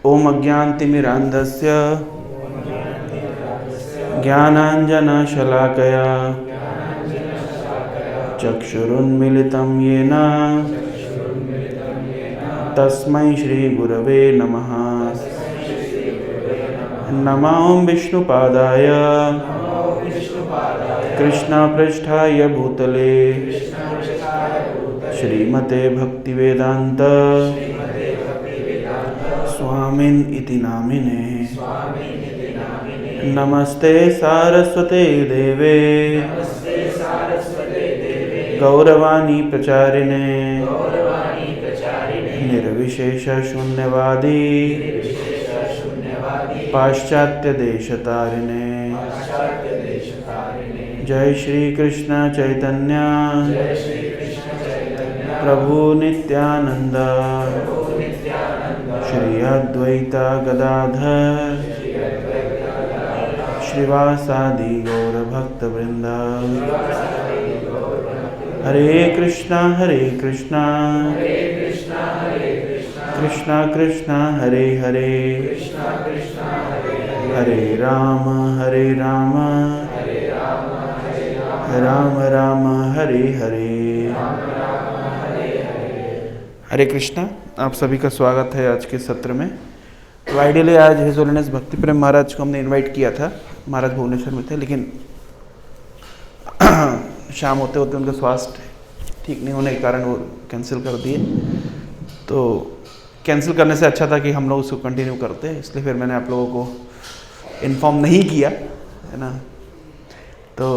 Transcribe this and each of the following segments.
ओम अज्ञानतिमिरान्धस्य ज्ञानाञ्जनशलाकया चक्षुरुन्मिलितं येन तस्मै श्रीगुरवे नमः। नमो विष्णुपादाय कृष्णपृष्ठाय भूतले श्रीमते भक्तिवेदान्त स्वामिन् इति नामिने। नमस्ते सारस्वते देवे गौरवाणी प्रचारिणे निर्विशेष शून्यवादी पाश्चात्य देशतारिणे। जय श्री कृष्ण चैतन्य प्रभु नित्यानंद श्री अद्वैता गदाधर श्रीवासादि गौर भक्त वृंद। हरे कृष्णा कृष्णा कृष्णा हरे हरे हरे राम राम राम हरे हरे। हरे कृष्णा, आप सभी का स्वागत है आज के सत्र में। तो आइडियली आज हिज होलीनेस भक्ति प्रेम महाराज को हमने इनवाइट किया था। महाराज भुवनेश्वर में थे, लेकिन शाम होते होते उनका स्वास्थ्य ठीक नहीं होने के कारण वो कैंसिल कर दिए। तो कैंसिल करने से अच्छा था कि हम लोग उसको कंटिन्यू करते, इसलिए फिर मैंने आप लोगों को इन्फॉर्म नहीं किया, है ना। तो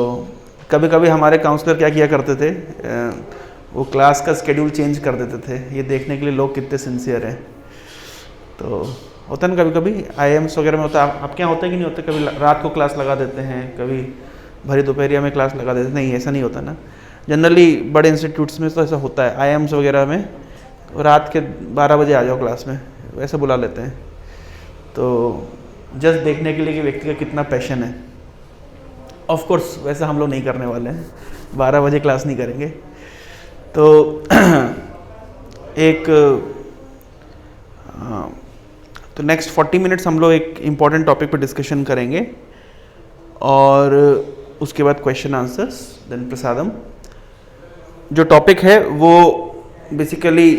कभी कभी हमारे काउंसलर क्या किया करते थे, वो क्लास का स्केड्यूल चेंज कर देते थे, ये देखने के लिए लोग कितने सिंसियर हैं। तो होता है ना कभी कभी IIMs वगैरह में होता है, आपके यहाँ होता है कि नहीं होता? कभी रात को क्लास लगा देते हैं, कभी भरी दोपहरिया में क्लास लगा देते हैं। नहीं, ऐसा नहीं होता ना। जनरली बड़े इंस्टीट्यूट्स में तो ऐसा होता है, IIMs वगैरह में रात के 12 बजे आ जाओ क्लास में, वैसे बुला लेते हैं। तो जस्ट देखने के लिए कि व्यक्ति का कितना पैशन है। ऑफ कोर्स वैसा हम लोग नहीं करने वाले हैं, 12 बजे क्लास नहीं करेंगे। तो तो नेक्स्ट 40 मिनट्स हम लोग एक इम्पॉर्टेंट टॉपिक पर डिस्कशन करेंगे और उसके बाद क्वेश्चन आंसर्स, देन प्रसादम। जो टॉपिक है वो बेसिकली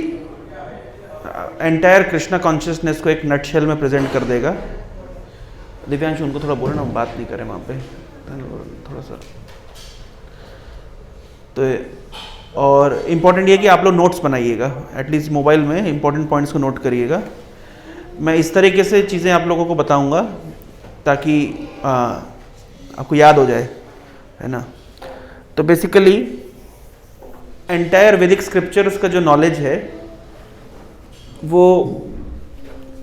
एंटायर कृष्णा कॉन्शियसनेस को एक नटशेल में प्रेजेंट कर देगा। दिव्यांश, उनको थोड़ा बोलो ना, हम बात नहीं करें वहाँ पे थोड़ा सा। तो और इम्पॉर्टेंट ये कि आप लोग नोट्स बनाइएगा, एटलीस्ट मोबाइल में इम्पॉर्टेंट पॉइंट्स को नोट करिएगा। मैं इस तरीके से चीज़ें आप लोगों को बताऊंगा ताकि आपको याद हो जाए, है ना। तो बेसिकली एंटायर वैदिक स्क्रिप्चर्स का जो नॉलेज है वो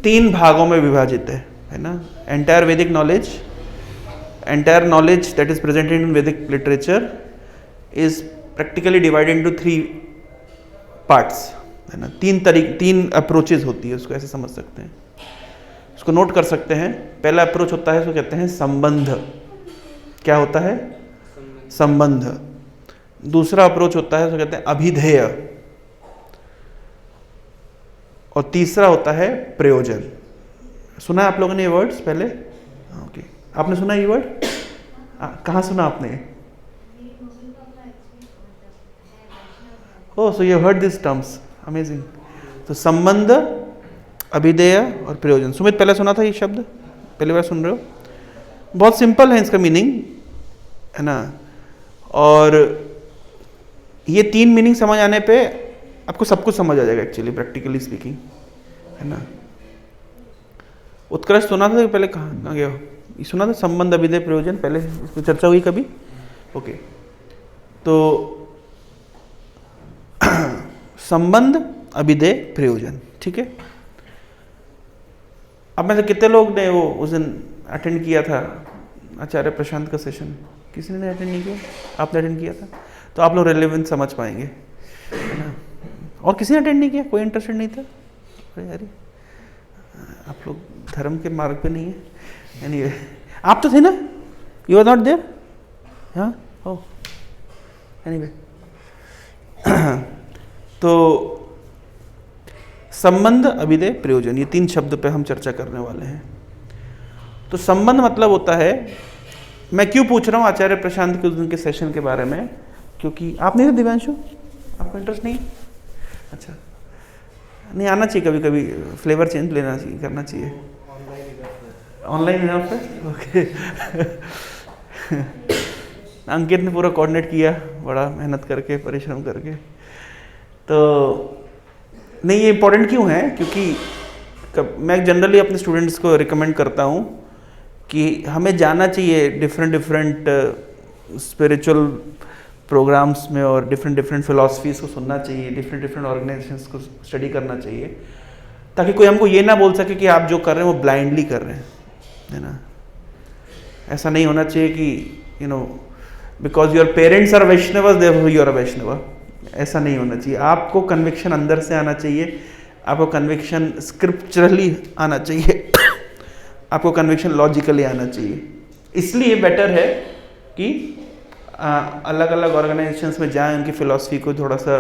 3 भागों में विभाजित है ना। Entire Vedic knowledge, entire knowledge that is presented in Vedic literature is practically divided into 3 parts, है ना। 3 अप्रोचेज होती है, उसको ऐसे समझ सकते हैं, उसको नोट कर सकते हैं। पहला अप्रोच होता है, उसको कहते हैं संबंध। क्या होता है? संबंध। दूसरा अप्रोच होता है, उसको कहते हैं अभिधेय। और तीसरा होता है प्रयोजन। सुना है आप लोगों ने ये वर्ड्स पहले? ओके, आपने सुना ये वर्ड? कहाँ सुना आपने? Oh, so you heard this terms, amazing. तो संबंध, अभिधेय और प्रयोजन। सुमित, पहले सुना था ये शब्द? पहली बार सुन रहे हो? बहुत सिंपल है इसका मीनिंग, है ना। और ये 3 मीनिंग समझ आने पे आपको सब कुछ समझ आ जाएगा एक्चुअली, प्रैक्टिकली स्पीकिंग, है ना। उत्कर्ष सुना था पहले? कहाँ गया हो? ये सुना था संबंध, अभिधेय, प्रयोजन? पहले इस पर चर्चा हुई कभी? ओके। तो संबंध, अभिधेय, प्रयोजन, ठीक है। अब में से कितने लोग ने वो उस दिन अटेंड किया था आचार्य प्रशांत का सेशन? किसी ने अटेंड नहीं किया? आपने अटेंड किया था, तो आप लोग रेलेवेंस समझ पाएंगे, है ना। और किसी ने अटेंड नहीं किया? कोई इंटरेस्टेड नहीं था? अरे यार, आप लोग धर्म के मार्ग पे नहीं है। एनीवे, आप तो थे ना? You are not there? हाँ, हो। एनीवे, तो संबंध, अभिधेय, प्रयोजन, ये 3 शब्द पे हम चर्चा करने वाले हैं। तो संबंध मतलब होता है, मैं क्यों पूछ रहा हूँ आचार्य प्रशांत के उनके सेशन के बारे में, क्योंकि आप नहीं थे दिव्यांशु, आपको इंटरेस्ट नहीं? अच्छा, नहीं आना चाहिए, कभी कभी फ्लेवर चेंज लेना चाहिए, करना चाहिए। ऑनलाइन है आप पे? ओके। अंकित ने पूरा कोऑर्डिनेट किया, बड़ा मेहनत करके, परिश्रम करके। तो नहीं, ये इम्पोर्टेंट क्यों है, क्योंकि मैं जनरली अपने स्टूडेंट्स को रिकमेंड करता हूँ कि हमें जाना चाहिए डिफरेंट स्पिरिचुअल प्रोग्राम्स में, और डिफरेंट फिलॉसफीज़ को सुनना चाहिए, डिफरेंट ऑर्गेनाइजेशंस को स्टडी करना चाहिए, ताकि कोई हमको ये ना बोल सके कि आप जो कर रहे हैं वो ब्लाइंडली कर रहे हैं, है ना। ऐसा नहीं होना चाहिए कि because your parents are Vaishnav therefore you are a Vaishnav, ऐसा नहीं होना चाहिए। आपको कन्विक्शन अंदर से आना चाहिए, आपको कन्विक्शन स्क्रिप्चरली आना चाहिए, आपको कन्विक्शन लॉजिकली आना चाहिए। इसलिए बेटर है कि अलग अलग ऑर्गेनाइजेशंस में जाएं, उनकी फ़िलॉसफी को थोड़ा सा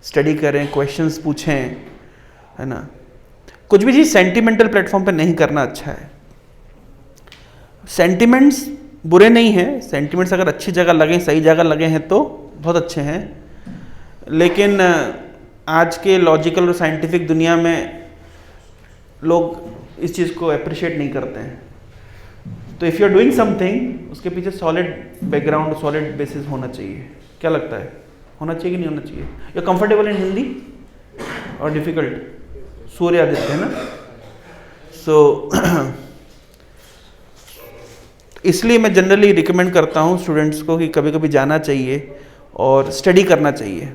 स्टडी करें, क्वेश्चंस पूछें, है ना। कुछ भी चीज़ सेंटिमेंटल प्लेटफॉर्म पे नहीं करना अच्छा है। सेंटिमेंट्स बुरे नहीं हैं, सेंटिमेंट्स अगर अच्छी जगह लगें, सही जगह लगे हैं तो बहुत अच्छे हैं, लेकिन आज के लॉजिकल और साइंटिफिक दुनिया में लोग इस चीज़ को अप्रिशिएट नहीं करते हैं। तो if you are doing something, उसके पीछे सॉलिड बैकग्राउंड, सॉलिड बेसिस होना चाहिए। क्या लगता है, होना चाहिए कि नहीं होना चाहिए? यू कंफर्टेबल इन हिंदी और डिफिकल्ट? सूर्य आदित्य है ना। सो इसलिए मैं जनरली रिकमेंड करता हूँ स्टूडेंट्स को कि कभी कभी जाना चाहिए और स्टडी करना चाहिए।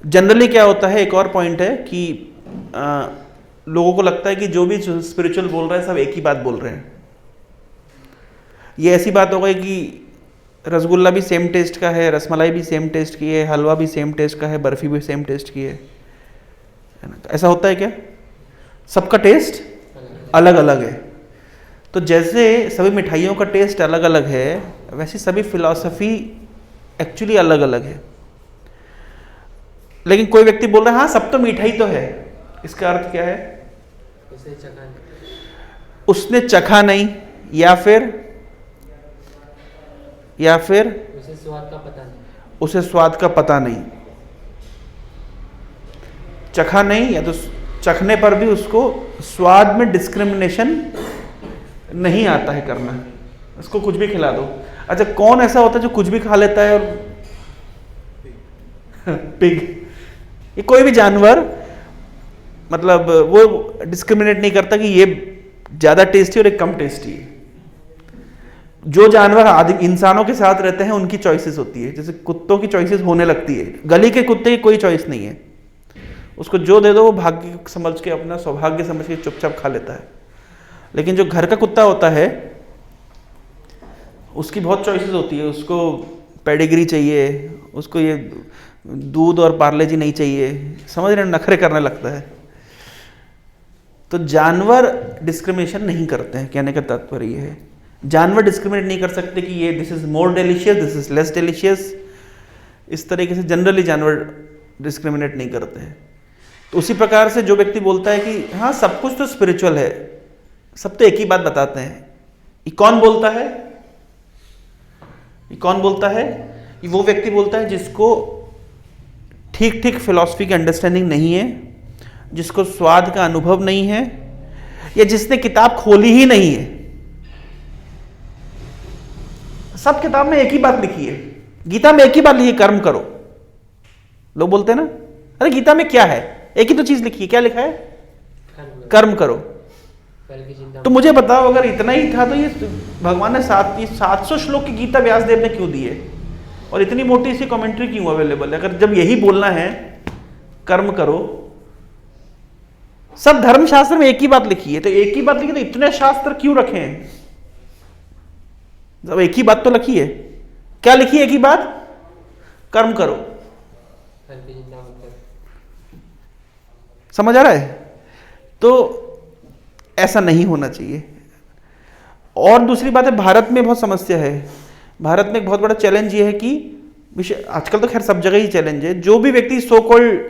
जनरली क्या होता है, एक और पॉइंट है कि लोगों को लगता है कि जो भी स्पिरिचुअल बोल रहा है सब एक ही बात बोल रहे हैं। ये ऐसी बात हो गई कि रसगुल्ला भी सेम टेस्ट का है, रसमलाई भी सेम टेस्ट की है, हलवा भी सेम टेस्ट का है, बर्फी भी सेम टेस्ट की है ना। तो ऐसा होता है क्या? सबका टेस्ट अलग अलग है। तो जैसे सभी मिठाइयों का टेस्ट अलग अलग है, वैसे सभी फिलॉसफी एक्चुअली अलग अलग है। लेकिन कोई व्यक्ति बोल रहा है हाँ सब तो मिठाई तो है, इसका अर्थ क्या है? उसने चखा नहीं, या फिर उसे स्वाद का पता नहीं, उसे स्वाद का पता नहीं, चखा नहीं, या तो चखने पर भी उसको स्वाद में डिस्क्रिमिनेशन नहीं आता है करना, उसको कुछ भी खिला दो। अच्छा, कौन ऐसा होता है जो कुछ भी खा लेता है? और पिग, ये कोई भी जानवर, मतलब वो डिस्क्रिमिनेट नहीं करता कि ये ज्यादा टेस्टी और एक कम टेस्टी है। जो जानवर आदि इंसानों के साथ रहते हैं उनकी चॉइसेस होती है, जैसे कुत्तों की चॉइसेस होने लगती है। गली के कुत्ते की कोई चॉइस नहीं है, उसको जो दे दो वो भाग्य समझ के, अपना सौभाग्य समझ के चुपचाप खा लेता है। लेकिन जो घर का कुत्ता होता है उसकी बहुत चॉइसेस होती है, उसको पेडिग्री चाहिए, उसको ये दूध और पार्ले जी नहीं चाहिए, समझ रहे, नखरे करने लगता है। तो जानवर डिस्क्रिमिनेशन नहीं करते हैं, कहने का तात्पर्य ये है। जानवर डिस्क्रिमिनेट नहीं कर सकते कि ये this is more delicious, this is less delicious, इस तरीके से जनरली जानवर डिस्क्रिमिनेट नहीं करते हैं। तो उसी प्रकार से जो व्यक्ति बोलता है कि हाँ सब कुछ तो स्पिरिचुअल है, सब तो एक ही बात बताते हैं, ये कौन बोलता है? ये कौन बोलता है? ये वो व्यक्ति बोलता है जिसको ठीक ठीक फिलॉसफी की अंडरस्टैंडिंग नहीं है, जिसको स्वाद का अनुभव नहीं है, या जिसने किताब खोली ही नहीं है। सब किताब में एक ही बात लिखी है, गीता में एक ही बात लिखी है, कर्म करो। लोग बोलते हैं ना, अरे गीता में क्या है, एक ही तो चीज लिखी है, क्या लिखा है? कर्म करो। तो मुझे बताओ, अगर इतना ही था तो ये भगवान ने 700 श्लोक की गीता व्यास देव ने क्यों दी है, और इतनी मोटी सी कमेंट्री क्यों अवेलेबल है? अगर जब यही बोलना है कर्म करो, सब धर्मशास्त्र में एक ही बात लिखी है, तो एक ही बात लिखी तो इतने शास्त्र क्यों रखे हैं? जब एक ही बात तो लिखी है, क्या लिखी है एक ही बात? कर्म करो। समझ आ रहा है? तो ऐसा नहीं होना चाहिए। और दूसरी बात है, भारत में बहुत समस्या है। भारत में एक बहुत बड़ा चैलेंज ये है कि आजकल तो खैर सब जगह ही चैलेंज है, जो भी व्यक्ति सो कॉल्ड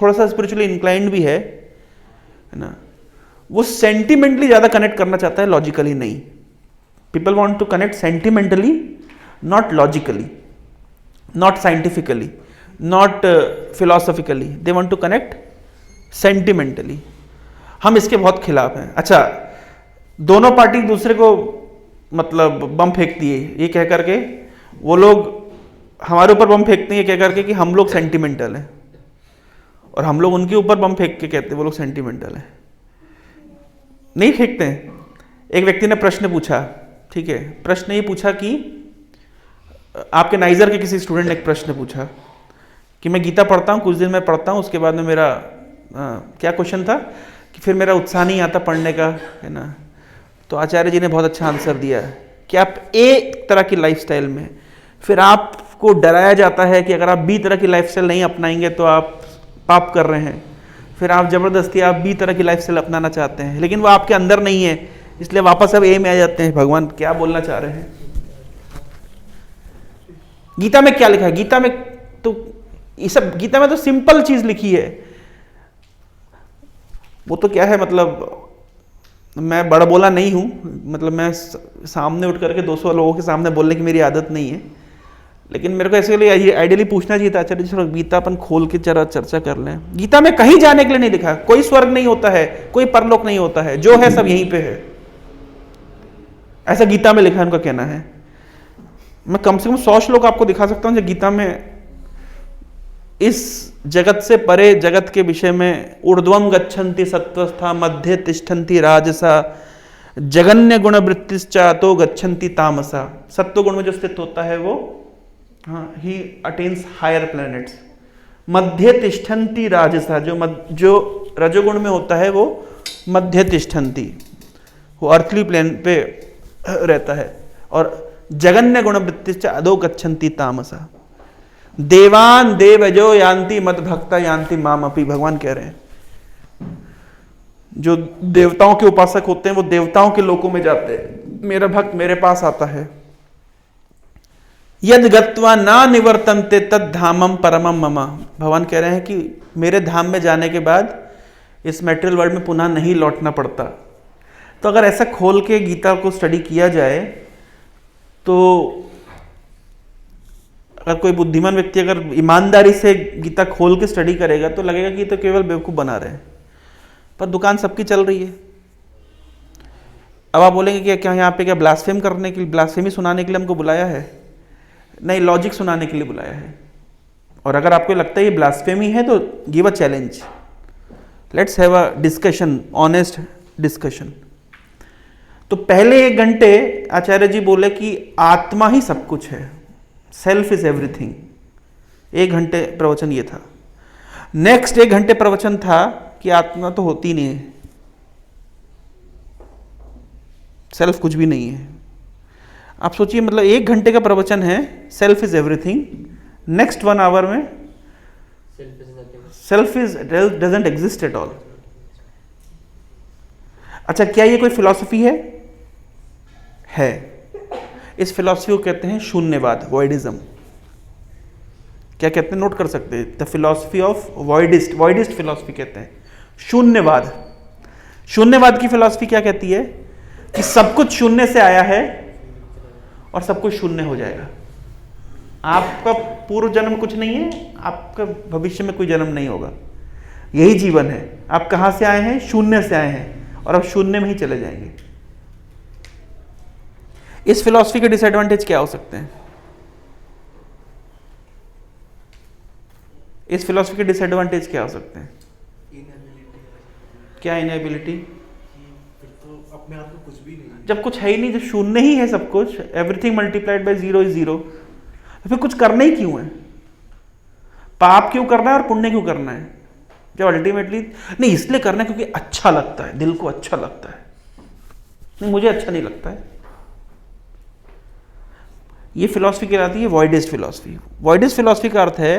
थोड़ा सा स्पिरिचुअली इंक्लाइंड भी है, है ना, वो सेंटिमेंटली ज़्यादा कनेक्ट करना चाहता है, लॉजिकली नहीं. People want to connect sentimentally, not logically, not scientifically, not philosophically. They want to connect sentimentally. हम इसके बहुत खिलाफ हैं. अच्छा, दोनों पार्टी दूसरे को मतलब बम फेंकती है ये कह करके, वो लोग हमारे ऊपर बम फेंकते हैं ये कह करके कि हम लोग सेंटिमेंटल हैं, और हम लोग उनके ऊपर बम फेंक के कहते हैं वो लोग सेंटिमेंटल हैं. नहीं फेंकते हैं. एक व्यक्ति ने प्रश्न पूछा, ठीक है, प्रश्न ये पूछा कि आपके नाइजर के किसी स्टूडेंट ने एक प्रश्न पूछा कि मैं गीता पढ़ता हूँ, कुछ दिन मैं पढ़ता हूँ, उसके बाद में मेरा क्या क्वेश्चन था कि फिर मेरा उत्साह नहीं आता पढ़ने का, है ना. तो आचार्य जी ने बहुत अच्छा आंसर दिया कि आप एक तरह की लाइफस्टाइल में, फिर आपको डराया जाता है कि अगर आप बी तरह की लाइफस्टाइल नहीं अपनाएंगे तो आप पाप कर रहे हैं, फिर आप जबरदस्ती आप बी तरह की लाइफस्टाइल अपनाना चाहते हैं, लेकिन वो आपके अंदर नहीं है, इसलिए वापस अब ए में आ जाते हैं. भगवान क्या बोलना चाह रहे हैं? गीता में क्या लिखा है? गीता में तो ये सब, गीता में तो सिंपल चीज लिखी है. वो तो क्या है, मतलब मैं बड़ा बोला नहीं हूं, मतलब मैं सामने उठ करके 200 लोगों के सामने बोलने की मेरी आदत नहीं है, लेकिन मेरे को ऐसे लिए आइडियली पूछना चाहिए था, आचार्य जी गीता अपन खोल के जरा चर्चा कर लें. गीता में कहीं जाने के लिए नहीं लिखा, कोई स्वर्ग नहीं होता है, कोई परलोक नहीं होता है, जो है सब यहीं पे है, ऐसा गीता में लिखा है, उनका कहना है. मैं कम से कम 100 श्लोक आपको दिखा सकता हूं जो गीता में इस जगत से परे जगत के विषय में, ऊर्ध्वम गच्छन्ति सत्वस्था मध्य तिष्ठन्ति राजसा जगन्य गुण वृत्तिश्चा तो गच्छन्ति तामसा. सत्व गुण में जो स्थित होता है वो ही अटेन्स हायर प्लैनेट्स. मध्य तिष्ठन्ति राजसा, जो रजोगुण में होता है वो मध्य तिष्ठन्ति, वो अर्थली प्लेन पे रहता है. और जगन्य गुण वृत्तिश्चा अधो गच्छन्ति तामसा. देवान देवजो यान्ति मद भक्ता यान्ति माम अपि. भगवान कह रहे हैं जो देवताओं के उपासक होते हैं वो देवताओं के लोकों में जाते हैं, मेरा भक्त मेरे पास आता है. यद गत्वा ना निवर्तन्ते तद धामम परमम मम. भगवान कह रहे हैं कि मेरे धाम में जाने के बाद इस मेटेरियल वर्ल्ड में पुनः नहीं लौटना पड़ता. तो अगर ऐसा खोल के गीता को स्टडी किया जाए तो अगर कोई बुद्धिमान व्यक्ति अगर ईमानदारी से गीता खोल के स्टडी करेगा तो लगेगा कि तो केवल बेवकूफ़ बना रहे हैं, पर दुकान सबकी चल रही है. अब आप बोलेंगे कि क्या यहाँ पे क्या ब्लास्फेम करने के लिए, ब्लास्फेमी सुनाने के लिए हमको बुलाया है? नहीं, लॉजिक सुनाने के लिए बुलाया है. और अगर आपको लगता है ये ब्लास्फेमी है तो give a challenge, let's have a discussion, honest discussion. तो पहले 1 घंटे आचार्य जी बोले कि आत्मा ही सब कुछ है, सेल्फ इज एवरीथिंग. 1 घंटे प्रवचन ये था. नेक्स्ट 1 घंटे प्रवचन था कि आत्मा तो होती नहीं है, सेल्फ कुछ भी नहीं है. आप सोचिए, मतलब 1 घंटे का प्रवचन है, self is everything. Next 1 hour में self is doesn't exist at all. अच्छा, क्या ये कोई फिलॉसफी है? इस फिलॉसफी को कहते हैं शून्यवाद, वॉइडिज्म. क्या कहते हैं? नोट कर सकते हैं, द फिलॉसफी ऑफ वॉइडिस्ट. वॉइडिस्ट फिलॉसफी कहते हैं शून्यवाद. शून्यवाद की फिलॉसफी क्या कहती है कि सब कुछ शून्य से आया है और सब कुछ शून्य हो जाएगा. आपका पूर्व जन्म कुछ नहीं है, आपका भविष्य में कोई जन्म नहीं होगा, यही जीवन है. आप कहां से आए हैं? शून्य से आए हैं, और अब शून्य में ही चले जाएंगे. इस फिलॉसफी के डिसएडवांटेज क्या हो सकते हैं? इस फिलॉसफी के डिसएडवांटेज क्या हो सकते हैं? क्या इनएबिलिटी? तो अपने आप में कुछ भी नहीं, जब कुछ है ही नहीं, जब शून्य ही है सब कुछ, एवरीथिंग मल्टीप्लाइड बाय 0 इज 0, तो फिर कुछ करना ही क्यों है? पाप क्यों करना है और पुण्य क्यों करना है? जब अल्टीमेटली नहीं, इसलिए करना है क्योंकि अच्छा लगता है, दिल को अच्छा लगता है. नहीं, मुझे अच्छा नहीं लगता है. ये फिलॉसफी कहलाती है वॉइडिस्ट फिलॉसफी. वॉइडिस्ट फिलॉसफी का अर्थ है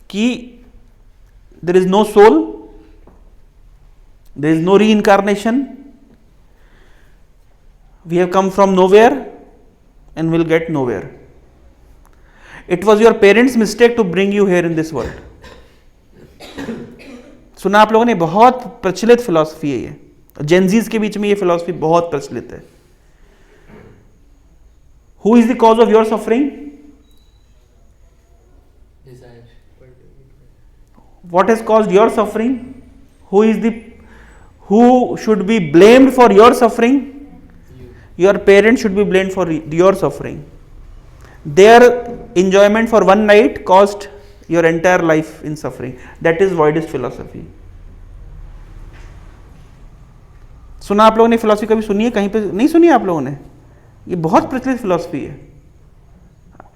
कि there is no soul, there is no reincarnation, we have come from nowhere and will get nowhere. It was your parents mistake to bring you here in this world. सुना आप लोगों ने? बहुत प्रचलित फिलॉसफी है ये, Gen Zs के बीच में ये फिलॉसफी बहुत प्रचलित है। Who is the cause of your suffering? What has caused your suffering? Who should be blamed for your suffering? Your parents should be blamed for your suffering. Their enjoyment for one night caused your entire life in suffering. That is voidist philosophy. सुना आप लोगों ने philosophy कभी सुनी है? कहीं पे नहीं सुनी है आप लोगों ने? ये बहुत प्रचलित फिलॉसफी है,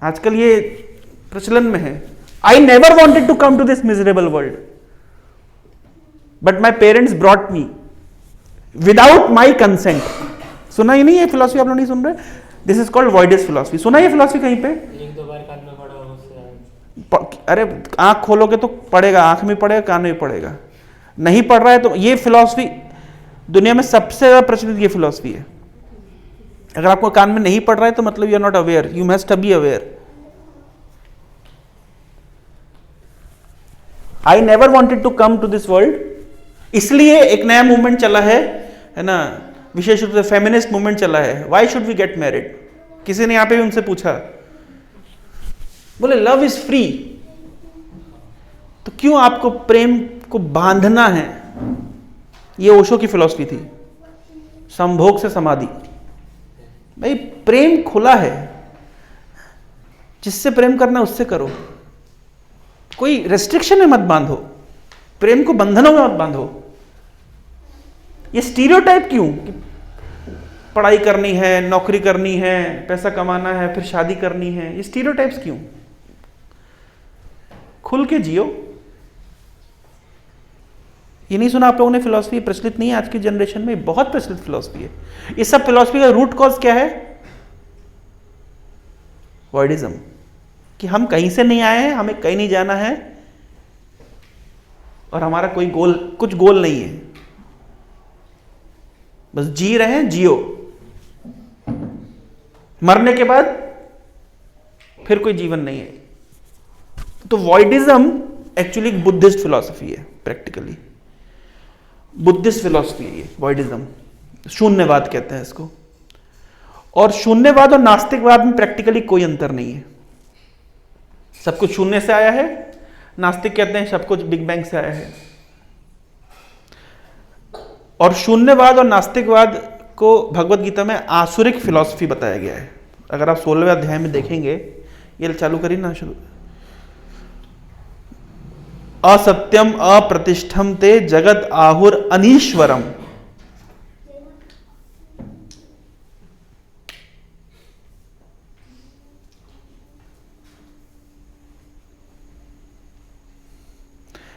आजकल ये प्रचलन में है। I never wanted to come to this miserable world, but my parents brought me without my consent. सुना ही नहीं? ये फिलॉसफी आप लोग नहीं सुन रहे? This is called voidist philosophy. सुना ये फिलॉसफी कहीं पे? एक दो बार कान में पड़ा उससे। अरे आंख खोलोगे तो पड़ेगा, आंख में पड़ेगा, कान में पड़ेगा। नहीं पड़ रहा है तो ये फिलॉसफी दुनिया में सबसे ज्यादा प्रचलित ये फिलॉसफी है। अगर आपको कान में नहीं पड़ रहा है तो मतलब you are not aware, you must be aware. I never wanted to come to this world, इसलिए एक नया मूवमेंट चला है ना, विशेष रूप से फेमिनिस्ट मूवमेंट चला है। Why should we get married? किसी ने यहां पे भी उनसे पूछा, बोले लव इज फ्री, तो क्यों आपको प्रेम को बांधना है? ये ओशो की फिलॉसफी थी, संभोग से समाधि। भाई प्रेम खुला है, जिससे प्रेम करना उससे करो, कोई रेस्ट्रिक्शन में मत बांधो, प्रेम को बंधनों में मत बांधो। ये स्टीरियोटाइप क्यों कि पढ़ाई करनी है, नौकरी करनी है, पैसा कमाना है, फिर शादी करनी है, ये स्टीरियोटाइप्स क्यों? खुल के जियो। ये नहीं सुना आप लोगों ने? फिलॉसफी प्रचलित नहीं है आज की जनरेशन में, बहुत प्रचलित फिलॉसफी है। इस सब फिलॉसफी का रूट कॉज क्या है? वर्डिज्म, कि हम कहीं से नहीं आए हैं, हमें कहीं नहीं जाना है और हमारा कोई गोल, कुछ गोल नहीं है, बस जी रहे हैं, जियो। मरने के बाद फिर कोई जीवन नहीं है। तो वॉइडिज्म एक्चुअली एक बुद्धिस्ट फिलॉसफी है, प्रैक्टिकली बुद्धिस्ट फिलॉसफी है ये वॉइडिज्म। शून्यवाद कहते हैं इसको। और शून्यवाद और नास्तिकवाद में प्रैक्टिकली कोई अंतर नहीं है। सब कुछ शून्य से आया है, नास्तिक कहते हैं सब कुछ बिग बैंग से आया है। और शून्यवाद और नास्तिकवाद को भगवत गीता में आसुरिक फिलॉसफी बताया गया है। अगर आप 16वें अध्याय में देखेंगे, ये चालू करिए ना, शुरू। असत्यम अप्रतिष्ठम ते जगत आहुर अनीश्वरम।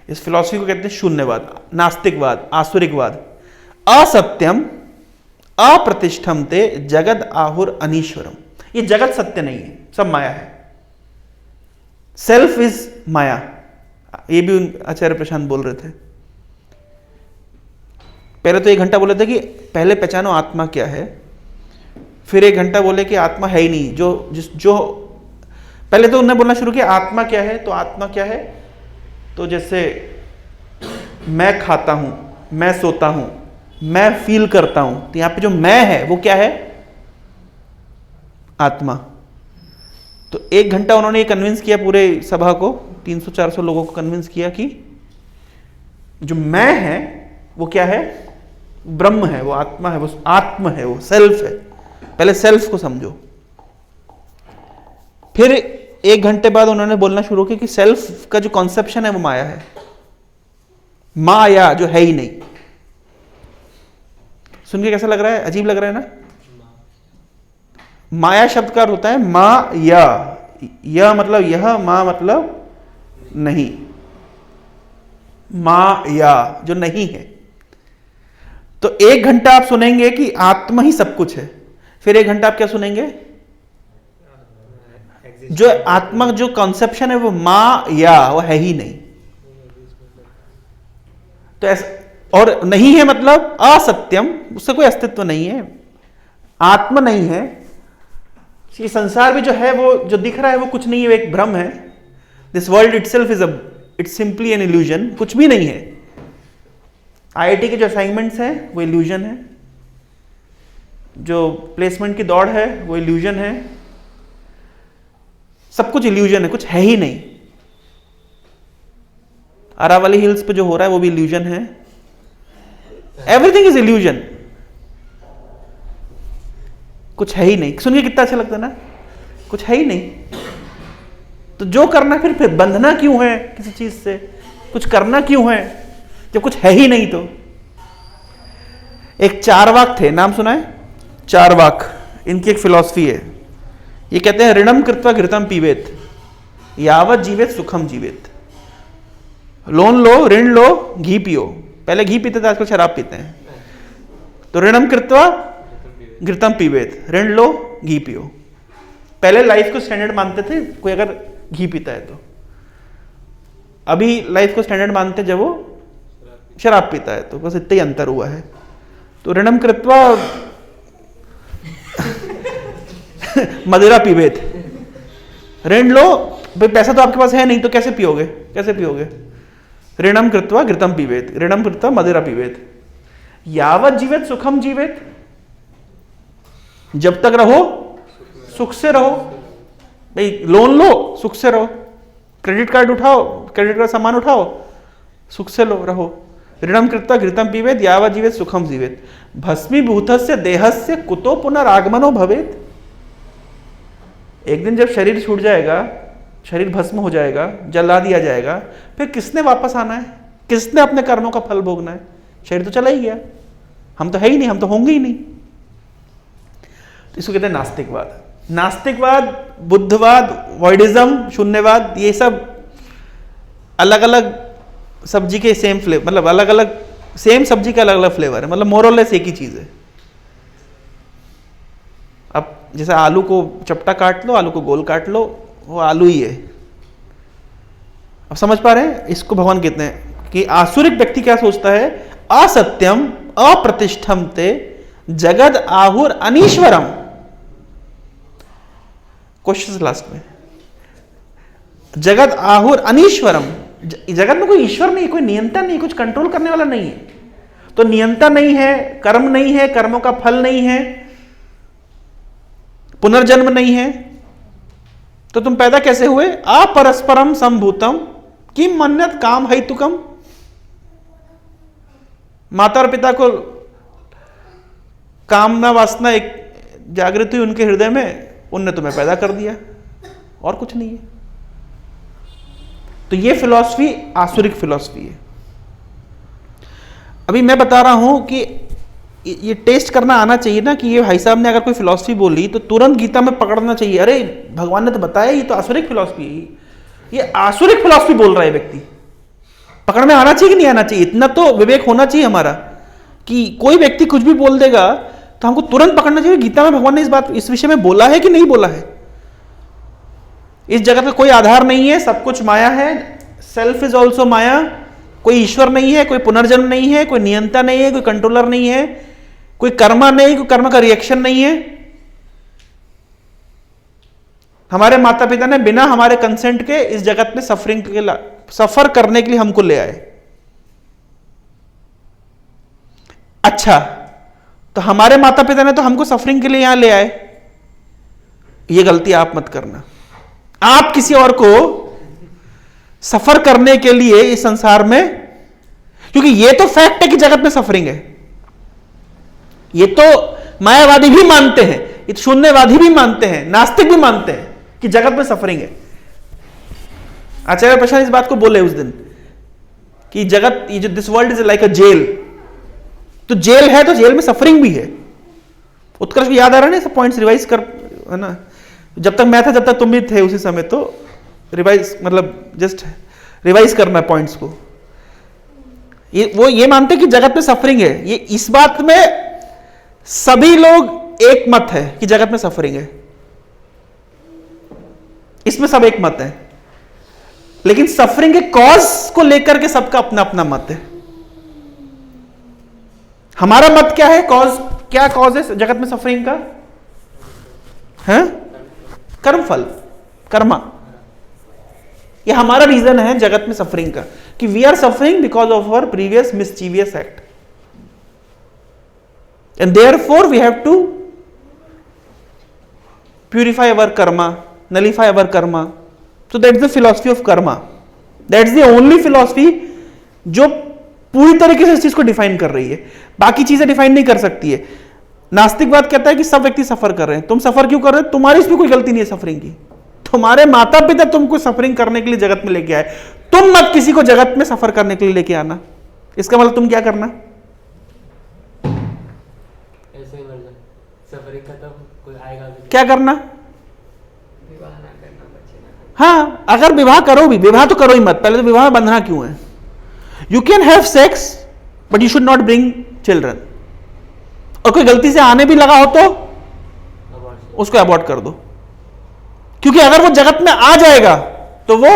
इस फिलॉसफी को कहते हैं शून्यवाद, नास्तिकवाद, आसुरिकवाद। असत्यम अप्रतिष्ठम ते जगत आहुर अनीश्वरम। ये जगत सत्य नहीं है, सब माया है। सेल्फ इज माया। ये भी आचार्य प्रशांत बोल रहे थे। पहले तो 1 घंटा बोले थे कि पहले पहचानो आत्मा क्या है, फिर 1 घंटा बोले कि आत्मा है ही नहीं। जो पहले तो उन्होंने बोलना शुरू किया आत्मा क्या है, तो आत्मा क्या है, तो जैसे मैं खाता हूं, मैं सोता हूं, मैं फील करता हूं, तो यहां पे जो मैं है वो क्या है? आत्मा। तो 1 घंटा उन्होंने ये कन्विंस किया पूरे सभा को, 300-400 लोगों को कन्विंस किया कि जो मैं है वो क्या है? ब्रह्म है, वो आत्मा है, वो आत्म है, वो सेल्फ है। पहले सेल्फ को समझो। फिर 1 घंटे बाद उन्होंने बोलना शुरू किया कि सेल्फ का जो कॉन्सेप्शन है वो माया है। माया जो है ही नहीं। सुन के कैसा लग रहा है? अजीब लग रहा है ना? माया शब्द का अर्थ होता है माया। यह मतलब यह, मा मतलब नहीं। माया जो नहीं है। तो 1 घंटा आप सुनेंगे कि आत्मा ही सब कुछ है, फिर 1 घंटा आप क्या सुनेंगे? जो आत्मा जो कॉन्सेप्शन है वो माया, वो है ही नहीं। तो ऐसा, और नहीं है मतलब असत्यम, उससे कोई अस्तित्व नहीं है, आत्मा नहीं है। ये संसार भी जो है, वो जो दिख रहा है वो कुछ नहीं है, वो एक भ्रम है। This world itself is it's simply an illusion, कुछ भी नहीं है। आईआईटी के जो असाइनमेंट्स हैं वो इल्यूजन है, जो प्लेसमेंट की दौड़ है वो इल्यूजन है, सब कुछ इल्यूजन है, कुछ है ही नहीं। अरावली हिल्स पे जो हो रहा है वो भी इल्यूजन है। एवरीथिंग इज इल्यूजन, कुछ है ही नहीं। सुन के कितना अच्छा लगता है ना, कुछ है ही नहीं। तो जो करना फिर बंधना क्यों है किसी चीज से, कुछ करना क्यों है जब कुछ है ही नहीं। तो एक चारवाक थे, नाम सुना है? चारवाक, इनकी एक फिलॉसफी है। ये कहते हैं ऋणम कृत्वा घृतम पीवेत यावत जीवेत सुखम जीवेत। लोन लो, ऋण लो, घी पियो। पहले घी पीते थे, आजकल शराब पीते हैं। तो ऋणम कृत्वा घृतम पीवेत, ऋण लो, घी पियो। पहले लाइफ को स्टैंडर्ड मानते थे कोई अगर घी पीता है तो, अभी लाइफ को स्टैंडर्ड मानते जब वो शराब पीता है। तो बस इतना ही अंतर हुआ है। तो ऋणम कृत्वा मदिरा पीवेत, ऋण लो, भाई पैसा तो आपके पास है नहीं तो कैसे पियोगे, कैसे पियोगे? ऋणम कृत्वा घृतम पीवेत, ऋणम कृत्वा मदिरा पीवेत यावत जीवेत सुखम जीवेत। जब तक रहो सुख से रहो। भाई लोन लो, सुख से रहो। क्रेडिट कार्ड उठाओ, क्रेडिट कार्ड सामान उठाओ, सुख से लो रहो। ऋणम कृत्वा घृतम पीवेत यावत जीवेत सुखम जीवेत। भस्मीभूतस्य देहस्य कुतो पुनरागमनो भवेत। एक दिन जब शरीर छूट जाएगा, शरीर भस्म हो जाएगा, जला दिया जाएगा, फिर किसने वापस आना है? किसने अपने कर्मों का फल भोगना है? शरीर तो चला ही गया, हम तो है ही नहीं, हम तो होंगे ही नहीं। तो इसको कहते हैं नास्तिकवाद। नास्तिकवाद, बुद्धवाद, वॉइडिज्म, शून्यवाद, ये सब अलग अलग सब्जी के सेम फ्लेवर, मतलब अलग अलग सेम सब्जी का अलग अलग फ्लेवर है, मतलब मोरलेस एक ही चीज है। अब जैसे आलू को चपटा काट लो, आलू को गोल काट लो, वो आलू ही है। अब समझ पा रहे हैं? इसको भगवान कहते हैं कि आसुरिक व्यक्ति क्या सोचता है? असत्यम अप्रतिष्ठम ते जगद आहुर अनीश्वरम। क्वेश्चन लास्ट में, जगत आहुर अनीश्वरम। जगत में कोई ईश्वर नहीं, कोई नियंता नहीं, कुछ कंट्रोल करने वाला नहीं है। तो नियंता नहीं है, कर्म नहीं है, कर्मों का फल नहीं है, पुनर्जन्म नहीं है, तो तुम पैदा कैसे हुए? अपरस्परम संभूतम किम मन्यत काम हेतुकम। माता और पिता को कामना वासना एक जागृत हुई उनके हृदय में, उनने तुम्हें पैदा कर दिया, और कुछ नहीं है। तो ये फिलॉसफी आसुरिक फिलॉसफी है। अभी मैं बता रहा हूं कि ये टेस्ट करना आना चाहिए ना कि ये भाई साहब ने अगर कोई फिलॉसफी बोली तो तुरंत गीता में पकड़ना चाहिए। अरे भगवान ने तो बताया ये तो आसुरिक फिलॉसफी है, ये आसुरिक फिलॉसफी बोल रहा है व्यक्ति। पकड़ में आना चाहिए कि नहीं आना चाहिए? इतना तो विवेक होना चाहिए हमारा कि कोई व्यक्ति कुछ भी बोल देगा तो हमको तुरंत पकड़ना चाहिए गीता में भगवान ने इस विषय में बोला है कि नहीं बोला है। इस जगत का कोई आधार नहीं है, सब कुछ माया है। सेल्फ इज ऑल्सो माया। कोई ईश्वर नहीं है, कोई पुनर्जन्म नहीं है, कोई नियंता नहीं है, कोई कंट्रोलर नहीं है, कोई कर्मा नहीं, कोई कर्म का रिएक्शन नहीं है। हमारे माता पिता ने बिना हमारे कंसेंट के इस जगत में सफर करने के लिए हमको ले आए। अच्छा, तो हमारे माता पिता ने तो हमको सफरिंग के लिए यहां ले आए। ये गलती आप मत करना। आप किसी और को सफर करने के लिए इस संसार में, क्योंकि ये तो फैक्ट है कि जगत में सफरिंग है। ये तो मायावादी भी मानते हैं, ये तो शून्यवादी भी मानते हैं, नास्तिक भी मानते हैं कि जगत में सफरिंग है। आचार्य प्रशांत इस बात को बोले उस दिन कि जगत, ये जो this world is like a jail. तो जेल है तो जेल में सफरिंग भी है। उत्कर्ष को याद आ रहा है ना, सब पॉइंट्स रिवाइज कर, है ना? जब तक मैं था, जब तक तुम भी थे उसी समय, तो रिवाइज मतलब जस्ट रिवाइज करना पॉइंट्स को। ये मानते कि जगत में सफरिंग है। ये इस बात में सभी लोग एक मत है कि जगत में सफरिंग है, इसमें सब एक मत है। लेकिन सफरिंग के कॉज को लेकर के सबका अपना अपना मत है। हमारा मत क्या है? क्या कॉज है जगत में सफरिंग का? है कर्म फल, कर्मा। ये हमारा रीजन है जगत में सफरिंग का, कि we are suffering because of our previous mischievous act, and therefore we have to purify our karma, nullify our karma. So that is the philosophy of karma. That is the only philosophy जो पूरी तरीके से इस चीज को define कर रही है. बाकी चीजें डिफाइन नहीं कर सकती है. नास्तिकवाद कहता है कि सब व्यक्ति सफर कर रहे हैं. तुम सफर क्यों कर रहे हो? तुम्हारी इसमें कोई गलती नहीं है सफरिंग की. तुम्हारे माता पिता तुमको सफरिंग करने के लिए जगत में लेके आए. तुम मत किसी को जगत में सफर करने के लिए लेके आना. इसका मतलब तुम क्या करना? ऐसे ही मर जाए, सफरिंग खत्म, कोई आएगा भी क्या करना? विवाह ना करना, बच्चे ना करना. हाँ, अगर विवाह करो भी, विवाह तो करो ही मत. पहले तो विवाह में बंधना क्यों है? You can have sex but you should not bring children. और कोई गलती से आने भी लगा हो तो अबॉर्शन. उसको अबॉर्ट कर दो. क्योंकि अगर वो जगत में आ जाएगा तो वो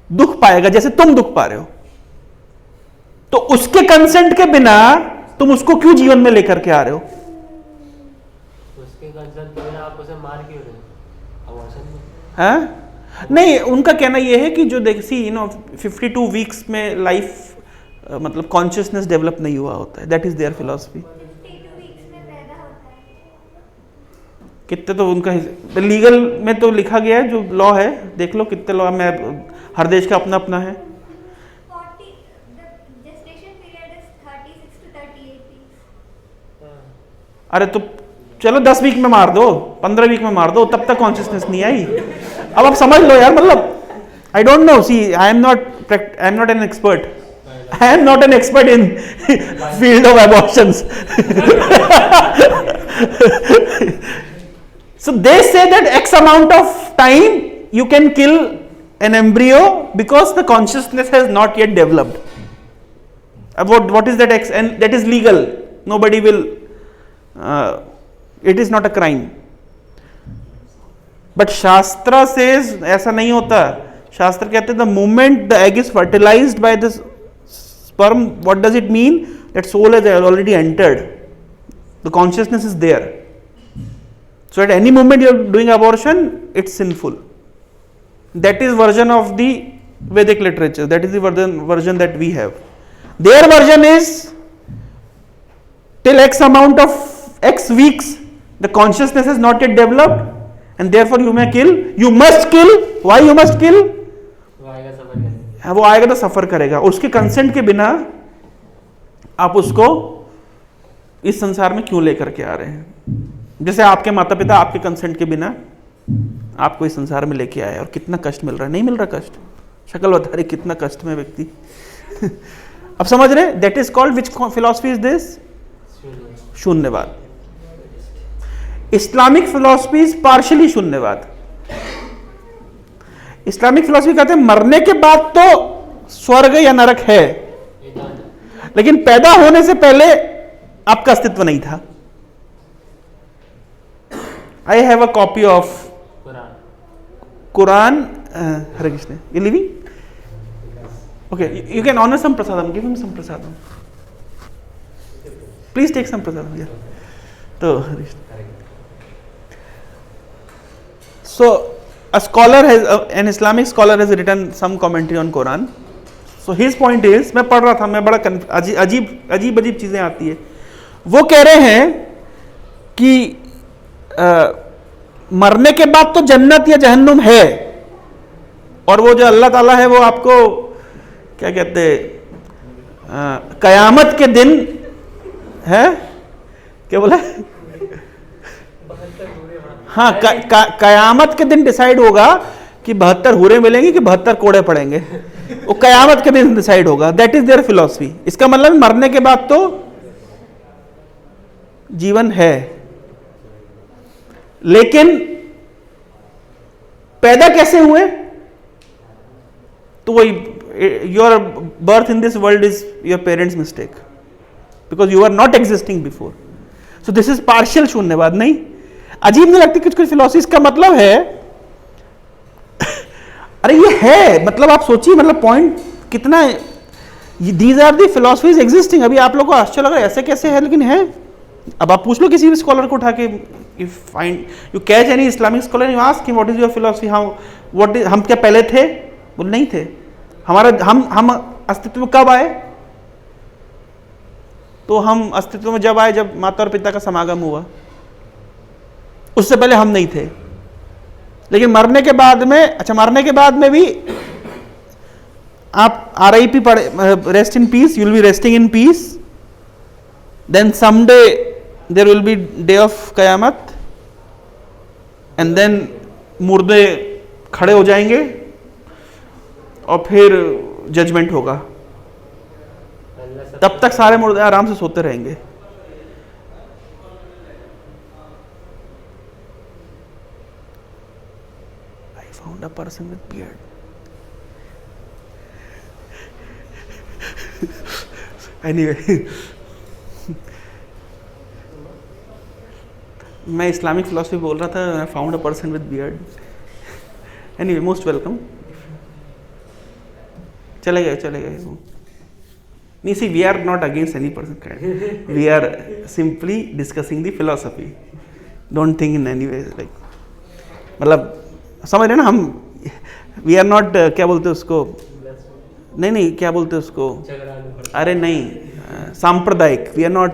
दुख पाएगा जैसे तुम दुख पा रहे हो. तो उसके कंसेंट के बिना तुम उसको क्यों जीवन में लेकर के आ रहे हो? उसके कंसर्न के बिना आप उसे मार क्यों रहे हो? अबॉर्शन में. हाँ? नहीं, उनका कहना यह है कि जो देखिए 52 वीक्स में लाइफ मतलब कॉन्शियसनेस डेवलप नहीं हुआ होता है. That is their philosophy. 52 weeks में पैदा होता है. कितने तो उनका लीगल में तो लिखा गया है, जो लॉ है देख लो कितने लॉ में, हर देश का अपना अपना है. 40 the gestation period is 36 to 38 weeks. अरे तो चलो 10 वीक में मार दो, 15 वीक में मार दो, तब तक कॉन्शियसनेस नहीं आई. अब आप समझ लो यार, मतलब I don't know, see I am not an expert. I am not an expert in field of abortions. So they say that X amount of time you can kill an embryo because the consciousness has not yet developed. What is that X? And that is legal. Nobody will. It is not a crime. But Shastra says ऐसा नहीं होता. शास्त्र कहते हैं the moment the egg is fertilized by this sperm, what does it mean? That soul has already entered. The consciousness is there. So at any moment you are doing abortion, it's sinful. That is version of the Vedic literature. That is the version that we have. Their version is till X amount of X weeks, the consciousness has not yet developed, and therefore you may kill. You must kill. Why you must kill? वो आएगा सफर करेगा. वो आएगा तो सफर करेगा. उसके consent के बिना आप उसको इस संसार में क्यों लेकर के आ रहे हैं? जैसे आपके माता पिता आपके कंसेंट के बिना आपको इस संसार में लेके आए, और कितना कष्ट मिल रहा है. नहीं मिल रहा कष्ट? शक्ल बता रही कितना कष्ट में व्यक्ति. अब समझ रहे? That is called, which philosophy is this? शून्यवाद. इस्लामिक फिलॉसफी इज पार्शियली शून्यवाद. इस्लामिक फिलॉसफी कहते हैं मरने के बाद तो स्वर्ग या नरक है, लेकिन पैदा होने से पहले आपका अस्तित्व नहीं था. I have a copy of Quran. Hare Krishna. You leaving? Okay, you can honor some prasadam. Give him some prasadam. Please take some prasadam. Yeah. So, Hare Krishna. So, a scholar has, an Islamic scholar has written some commentary on Quran. So his point is, मैं पढ़ रहा था, मैं बड़ा अजीब चीजें आती है. वो कह रहे हैं कि मरने के बाद तो जन्नत या जहन्नुम है, और वो जो अल्लाह ताला है वो आपको क्या कहते हैं, कयामत के दिन है, क्या बोला? हाँ, कयामत के दिन डिसाइड होगा कि 72 हूरें मिलेंगी कि 72 कोड़े पड़ेंगे. वो कयामत के दिन डिसाइड होगा. That is their philosophy. इसका मतलब मरने के बाद तो जीवन है, लेकिन पैदा कैसे हुए? तो वही, your birth in this world is your parents mistake, because you are not existing before. So this is partial शून्यवाद. नहीं, अजीब नहीं लगती कुछ कुछ फिलॉसफी? का मतलब है अरे ये है, मतलब आप सोचिए, मतलब पॉइंट कितना, these are the philosophies existing. अभी आप लोग को आश्चर्य लगा ऐसे कैसे है, लेकिन है. अब आप पूछ लो किसी भी स्कॉलर को उठा के, if find you catch any Islamic scholar, you ask him what is your philosophy, how what is, हम क्या पहले थे? बोले नहीं थे। हम अस्तित्व में कब आए? तो हम अस्तित्व में जब आए जब माता और पिता का समागम हुआ, उससे पहले हम नहीं थे। लेकिन मरने के बाद में, अच्छा मरने के बाद में भी आप RIP पढ़े, rest in peace, you will be resting in peace, then someday there will be day of कयामत, एंड देन मुर्दे खड़े हो जाएंगे और फिर जजमेंट होगा। तब तक सारे मुर्दे आराम से सोते रहेंगे। I found a person with beard. Anyway, मैं इस्लामिक फिलोसफी बोल रहा था, I found a person with beard. Anyway, most welcome. चले गए वो। नहीं, see, we are not against any person kind. We are simply discussing the philosophy. Don't think in any way like, मतलब समझ रहे ना हम, we are not क्या बोलते उसको, नहीं क्या बोलते उसको, अरे नहीं, सांप्रदायिक, we are not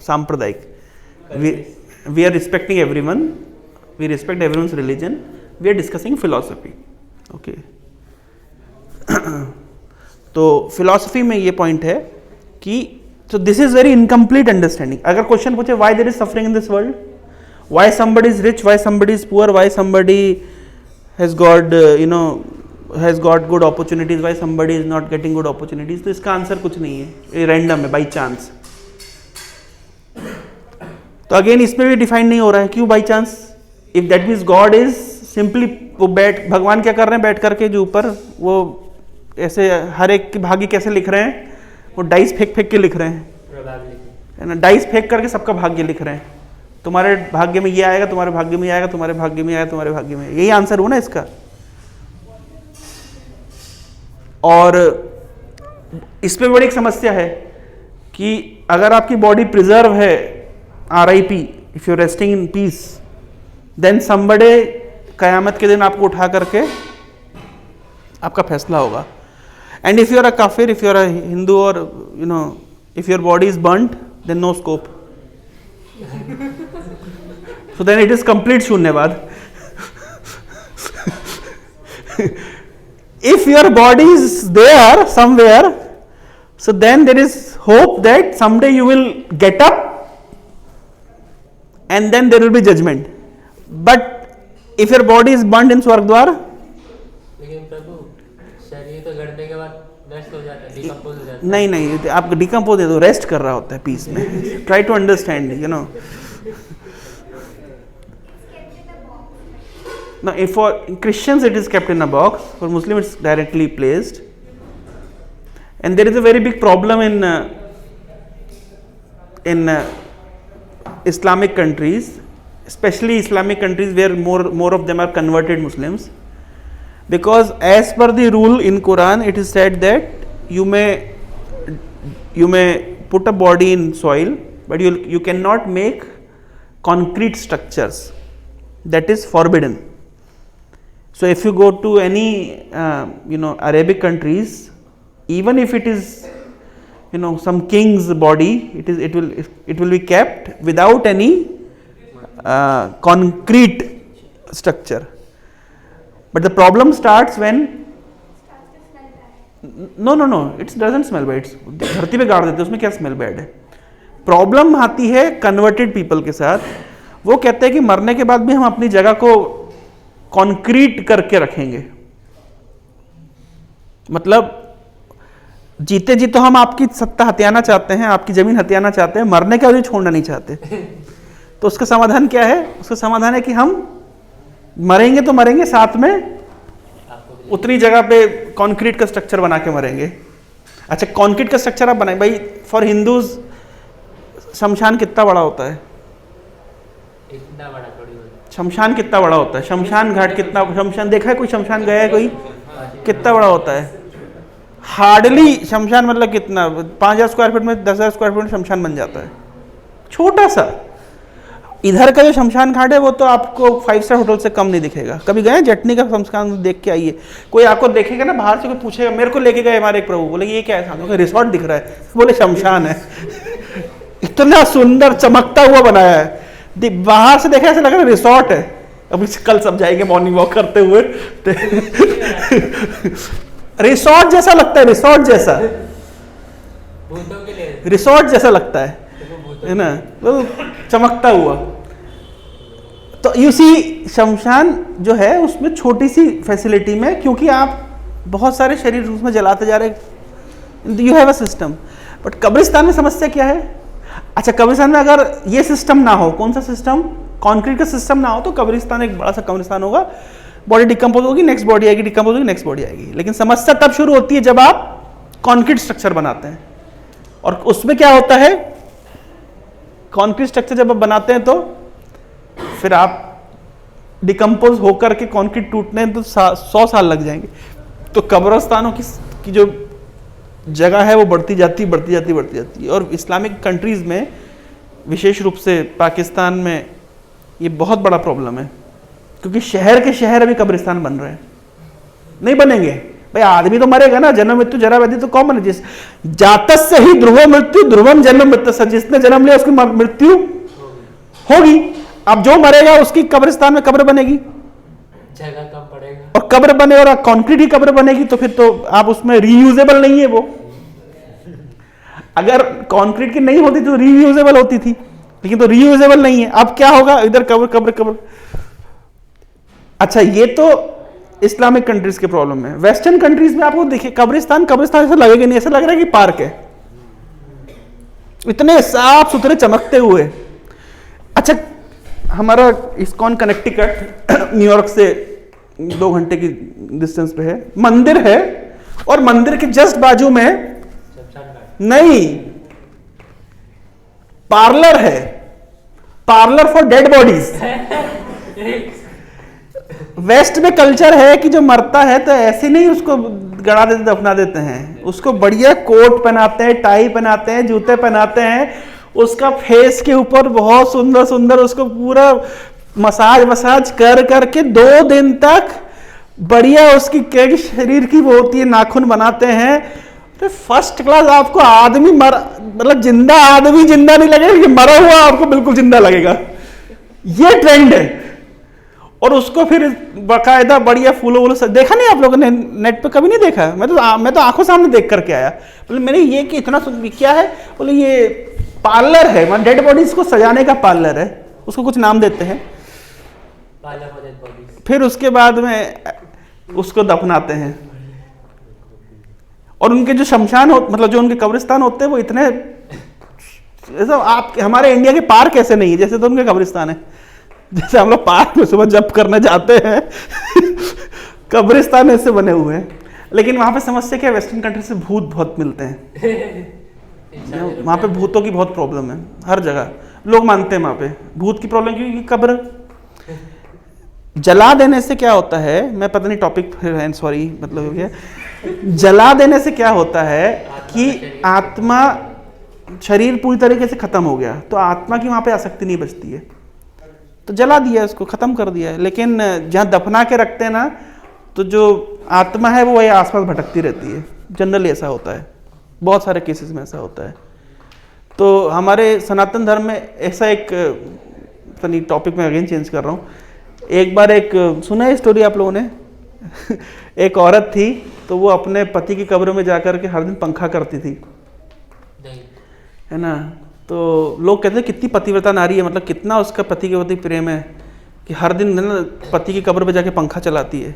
सांप्रदायिक, we are respecting everyone, we respect everyone's religion, we are discussing philosophy. Okay. तो फिलॉसफी में ये पॉइंट है कि so this is very incomplete understanding. अगर क्वेश्चन पूछे why there is suffering in this world, why somebody is rich, why somebody is poor, why somebody has got has got good opportunities, why somebody is not getting good opportunities, तो इसका answer कुछ नहीं है, ये random है, by chance. तो again इसमें भी डिफाइन नहीं हो रहा है, क्यों by chance? If that means God is simply, वो भगवान क्या कर रहे हैं बैठ करके जो ऊपर वो ऐसे हर एक की भाग्य कैसे लिख रहे हैं, वो डाइस फेंक के लिख रहे हैं, है ना, डाइस फेंक करके सबका भाग्य लिख रहे हैं, तुम्हारे भाग्य में ये आएगा, तुम्हारे भाग्य में आएगा, तुम्हारे भाग्य में आएगा, तुम्हारे भाग्य में, यही आंसर हो ना इसका। और इसमें बड़ी एक समस्या है कि अगर आपकी बॉडी प्रिजर्व है, RIP, if you resting in peace, then somebody कयामत के दिन आपको उठा करके आपका फैसला होगा। And if you are a काफिर, if you are a Hindu, और if your body is burned, then no scope, so then it is complete शून्यवाद। If your body is there somewhere, so then there is hope that someday you will get up and then there will be judgment. But if your body is burnt in स्वर्गद्वार, लेकिन प्रभु शरीर तो गड़ने के बाद नष्ट हो जाता है, डिकम्पोज हो जाता है। नहीं आप डिकम्पोज है तो रेस्ट कर रहा होता है पीस में। Try to understand, now if for Christians it is kept in a box, for Muslims it's directly placed. And there is a very big problem in Islamic countries, especially Islamic countries where more of them are converted Muslims, because as per the rule in Quran it is said that you may put a body in soil, but you cannot make concrete structures. That is forbidden. So if you go to any Arabic countries, even if it is some king's body, it will be kept without any concrete structure. But the problem starts when no it doesn't smell bad. धरती पे गाड़ देते उसमें क्या smell bad है। Problem आती है converted people के साथ। वो कहते हैं कि मरने के बाद भी हम अपनी जगह को कॉन्क्रीट करके रखेंगे, मतलब जीते जी तो हम आपकी सत्ता हथियाना चाहते हैं, आपकी जमीन हथियाना चाहते हैं, मरने का भी छोड़ना नहीं चाहते। तो उसका समाधान क्या है? उसका समाधान है कि हम मरेंगे तो मरेंगे, साथ में उतनी जगह पे कंक्रीट का स्ट्रक्चर बना के मरेंगे। अच्छा, कंक्रीट का स्ट्रक्चर आप बनाए भाई। फॉर हिंदूज शमशान कितना बड़ा होता है? इतना बड़ा थोड़ी होता है। शमशान कितना बड़ा होता है? शमशान घाट कितना, शमशान देखा है कोई? शमशान गया है कोई? कितना बड़ा होता है? हार्डली शमशान मतलब कितना, 5000 स्क्वायर फीट में 10,000 स्क्वायर फीट में शमशान बन जाता है, छोटा सा। इधर का जो शमशान घाट है वो तो आपको 5 स्टार होटल से कम नहीं दिखेगा। कभी गए जटनी का शमशान देख के आइए, कोई आपको देखेगा ना बाहर से, कोई पूछेगा, मेरे को लेके गए हमारे एक प्रभु, बोले ये क्या है सामने, रिसोर्ट दिख रहा है, बोले शमशान है। इतना सुंदर चमकता हुआ बनाया है, बाहर से देखा ऐसा लग रहा है रिसोर्ट है। अभी कल सब जाएंगे मॉर्निंग वॉक करते हुए रिसोर्ट जैसा लगता है, रिसोर्ट जैसा, भूतों के लिए रिसोर्ट जैसा लगता है ना, तो चमकता हुआ। तो यू सी शमशान जो है उसमें छोटी सी फैसिलिटी में, क्योंकि आप बहुत सारे शरीर उसमें जलाते जा रहे, you have a system. But कब्रिस्तान में समस्या क्या है? अच्छा, कब्रिस्तान में अगर ये सिस्टम ना हो, कौन सा सिस्टम, कंक्रीट का सिस्टम ना हो, तो कब्रिस्तान एक बड़ा सा कब्रिस्तान होगा, बॉडी डिकम्पोज होगी, नेक्स्ट बॉडी आएगी, डिकम्पोज होगी, नेक्स्ट बॉडी आएगी। लेकिन समस्या तब शुरू होती है जब आप कंक्रीट स्ट्रक्चर बनाते हैं, और उसमें क्या होता है, कंक्रीट स्ट्रक्चर जब आप बनाते हैं तो फिर आप डिकम्पोज होकर के कंक्रीट टूटने तो 100 साल लग जाएंगे। तो कब्रिस्तानों की जो जगह है वो बढ़ती जाती है। और इस्लामिक कंट्रीज में, विशेष रूप से पाकिस्तान में, ये बहुत बड़ा प्रॉब्लम है, क्योंकि शहर के शहर अभी कब्रिस्तान बन रहे हैं। नहीं बनेंगे भाई, आदमी तो मरेगा ना, जन्म मृत्यु जरा व्याधि तो कॉमन है। जिस जातस्य ही ध्रुव मृत्यु ध्रुवम जन्म मृत्यु, जिसने जन्म लिया उसकी मृत्यु होगी। अब जो मरेगा उसकी कब्रिस्तान में कब्र बनेगी, जगह कम पड़ेगा, और कब्र बने और कंक्रीट ही कब्र बनेगी, तो फिर तो आप उसमें रीयूजेबल नहीं है वो। अगर कंक्रीट की नहीं होती तो रीयूजेबल होती थी, लेकिन तो रीयूजेबल नहीं है। अब क्या होगा, इधर कब्र कब्र कब्र। अच्छा, ये तो इस्लामिक कंट्रीज के प्रॉब्लम है। वेस्टर्न कंट्रीज में आपको देखिए कब्रिस्तान ऐसा लगेगा नहीं, ऐसा लग रहा है कि पार्क है, इतने साफ सुथरे चमकते हुए। अच्छा, हमारा इस्कॉन कनेक्टिकट न्यूयॉर्क से 2 घंटे की डिस्टेंस पे है, मंदिर है, और मंदिर के जस्ट बाजू में नहीं, पार्लर है, parlour for dead bodies. West में कल्चर है कि जो मरता है तो ऐसे नहीं उसको गड़ा देते, दफना देते हैं, उसको बढ़िया कोट पहनाते हैं, टाई पहनाते हैं, जूते पहनाते हैं, उसका फेस के ऊपर बहुत सुंदर सुंदर उसको पूरा मसाज कर करके 2 दिन तक बढ़िया उसकी शरीर की वो होती है, नाखून बनाते हैं। तो फर्स्ट क्लास आपको आदमी मतलब जिंदा आदमी जिंदा नहीं लगेगा, लेकिन मरा हुआ आपको बिल्कुल जिंदा लगेगा। ये ट्रेंड है। और उसको फिर बाकायदा बढ़िया फूलों वूलों से, देखा नहीं आप लोगों ने नेट पे? कभी नहीं देखा? मैं तो आंखों सामने देख करके आया। बोले मैंने ये कि इतना क्या है, बोले ये पार्लर है, मतलब डेड बॉडीज को सजाने का पार्लर है, उसको कुछ नाम देते हैं, फिर उसके बाद में उसको दफनाते हैं। और उनके जो शमशान मतलब जो उनके कब्रिस्तान होते हैं वो इतने ऐसा, आप हमारे इंडिया के पार्क ऐसे नहीं है जैसे तो उनके कब्रिस्तान है। जैसे हम लोग पार्क में सुबह जंप करने जाते हैं कब्रिस्तान ऐसे बने हुए हैं। लेकिन वहां पे समस्या क्या है, वेस्टर्न कंट्री से भूत बहुत मिलते हैं वहां पे भूतों की बहुत प्रॉब्लम है, हर जगह लोग मानते हैं वहां पे भूत की प्रॉब्लम, क्योंकि कब्र जला देने से क्या होता है, मैं पता नहीं टॉपिक फिर सॉरी मतलब हो गया, जला देने से क्या होता है कि आत्मा, शरीर पूरी तरीके से खत्म हो गया तो आत्मा की वहां पे आसक्ति नहीं बचती है, तो जला दिया, उसको खत्म कर दिया है। लेकिन जहाँ दफना के रखते हैं ना, तो जो आत्मा है वो वही आसपास भटकती रहती है, जनरली ऐसा होता है, बहुत सारे केसेस में ऐसा होता है। तो हमारे सनातन धर्म में ऐसा एक, पता नहीं टॉपिक में अगेन चेंज कर रहा हूँ, एक बार एक सुना है स्टोरी आप लोगों ने एक औरत थी तो वो अपने पति की कब्र में जाकर के हर दिन पंखा करती थी, है ना। तो लोग कहते हैं कितनी पतिव्रता नारी है, मतलब कितना उसका पति के प्रति प्रेम है कि हर दिन ना पति की कब्र पे जाके पंखा चलाती है।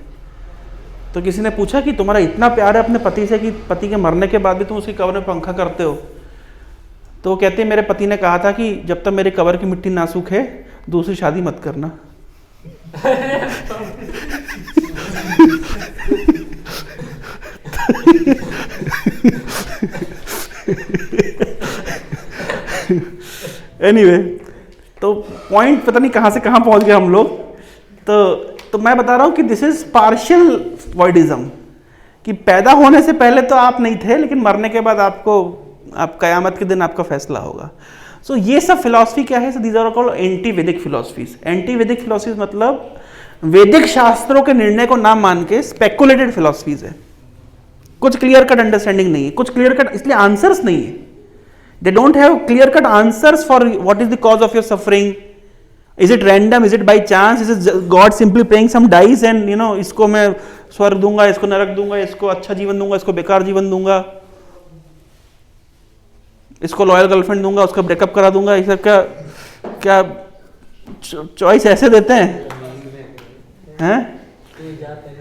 तो किसी ने पूछा कि तुम्हारा इतना प्यार है अपने पति से कि पति के मरने के बाद भी तुम उसकी कब्र में पंखा करते हो? तो वो कहते हैं मेरे पति ने कहा था कि जब तक मेरे कब्र की मिट्टी ना सूखे दूसरी शादी मत करना। एनीवे, तो पॉइंट पता नहीं कहाँ से कहाँ पहुँच गए हम लोग। तो मैं बता रहा हूँ कि दिस इज पार्शियल वॉइडिज्म, कि पैदा होने से पहले तो आप नहीं थे, लेकिन मरने के बाद आप कयामत के दिन आपका फैसला होगा। सो ये सब फिलॉसफी क्या है? दीज आर कॉल्ड एंटी वैदिक फिलॉसफीज. एंटी वैदिक फिलॉसफीज मतलब वैदिक शास्त्रों के निर्णय को ना मान के स्पेकुलेटेड फिलॉसफीज है. कुछ क्लियर कट अंडरस्टैंडिंग नहीं है, कुछ क्लियर कट, इसलिए आंसर्स नहीं है. They don't have clear cut answers for what is the cause of your suffering. Is it random, is it by chance, is it God simply playing some dice and you know, इसको मैं स्वर्ग दूंगा, इसको नरक दूंगा, इसको अच्छा जीवन दूंगा, इसको बेकार जीवन दूंगा, इसको लॉयल गर्लफ्रेंड दूंगा, उसका ब्रेकअप करा दूंगा. ये सब क्या चॉइस ऐसे देते हैं?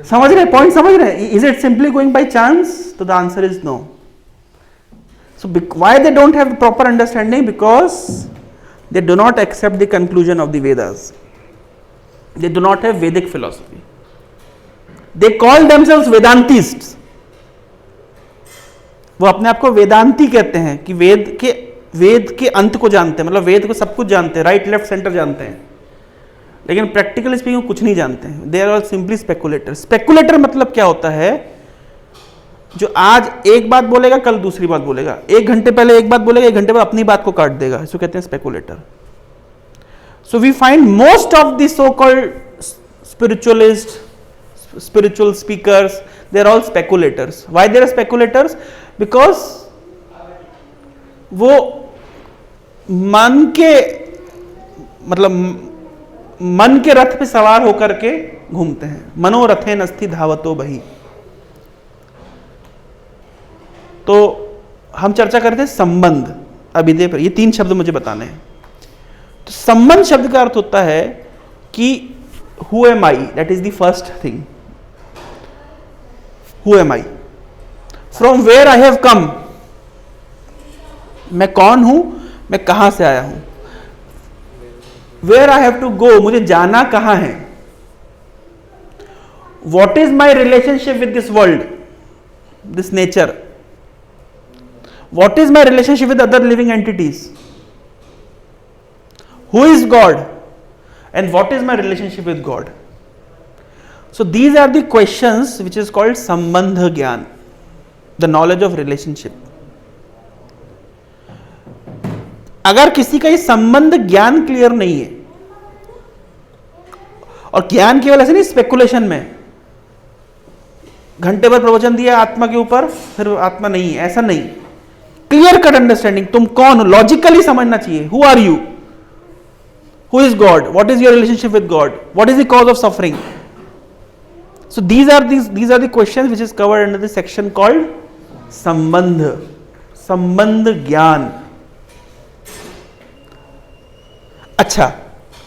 समझ रहे पॉइंट, समझ रहे? Is it simply going by chance? तो the answer is no. So why they don't have proper understanding? Because they do not accept the conclusion of the Vedas. They do not have Vedic philosophy. They call themselves Vedantists. वो अपने आप को वेदांती कहते हैं कि वेद के अंत को जानते हैं, मतलब वेद को सब कुछ जानते हैं, राइट लेफ्ट सेंटर जानते हैं, लेकिन प्रैक्टिकली स्पीकिंग कुछ नहीं जानते हैं. They are all simply speculator. Speculator मतलब क्या होता है? जो आज एक बात बोलेगा कल दूसरी बात बोलेगा, 1 घंटे पहले एक बात बोलेगा, 1 घंटे बाद अपनी बात को काट देगा. इसको कहते हैं speculator. So we find most of the so called spiritualist, spiritual speakers, they are all speculators. Why they are speculators? Because वो मन के रथ पे सवार होकर के घूमते हैं. मनोरथेन अस्ति धावतो बहि. तो हम चर्चा करते हैं संबंध अभिधेय पर. ये 3 शब्द मुझे बताने हैं. तो संबंध शब्द का अर्थ होता है कि who am I, that is the first thing. Who am I, from where I have come. मैं कौन हूं, मैं कहां से आया हूं. Where I have to go, मुझे जाना कहां है. What is my relationship with this world, this nature. What is my relationship with other living entities? Who is God? And what is my relationship with God? So these are the questions which is called Sambandha Gyan, the knowledge of relationship. अगर किसी का ये संबंध ज्ञान clear नहीं है, और ज्ञान केवल ऐसे नहीं स्पेकुलेशन में, घंटे भर प्रवचन दिया आत्मा के ऊपर, फिर आत्मा नहीं है, ऐसा नहीं. क्लियर कट अंडरस्टैंडिंग, तुम कौन हो, लॉजिकली समझना चाहिए. Who are you, who is God, what is your relationship with God, what is the cause of suffering. So these are the questions which is covered under the section called संबंध, संबंध ज्ञान. अच्छा,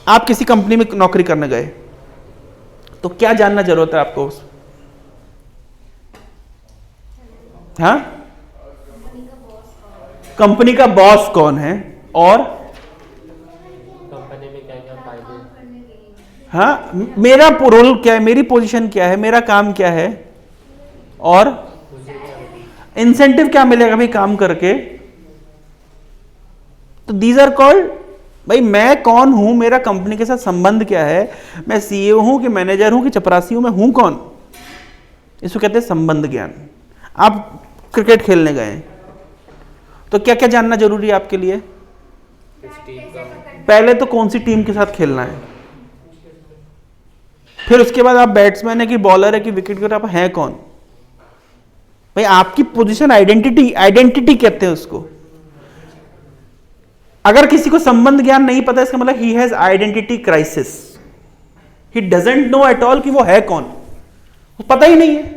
आप किसी company में नौकरी करने गए, तो क्या जानना जरूरत है आपको? हाँ, कंपनी का बॉस कौन है और कंपनी में क्या क्या फायदे, हाँ, मेरा रोल क्या है, मेरी पोजीशन क्या है, मेरा काम क्या है, और इंसेंटिव क्या मिलेगा भाई काम करके. तो दीज आर कॉल्ड, भाई मैं कौन हूं, मेरा कंपनी के साथ संबंध क्या है, मैं सीईओ हूं कि मैनेजर हूं कि चपरासी हूं, मैं हूं कौन. इसको कहते हैं संबंध ज्ञान. आप क्रिकेट खेलने गए, तो क्या क्या जानना जरूरी है आपके लिए? पहले तो कौन सी टीम के साथ खेलना है, फिर उसके बाद आप बैट्समैन है कि बॉलर है कि विकेट कीपर, आप हैं कौन. भाई आपकी पोजीशन, आइडेंटिटी कहते हैं उसको. अगर किसी को संबंध ज्ञान नहीं पता, इसका मतलब he has identity crisis. He doesn't know at all कि वो है कौन, वो पता ही नहीं है.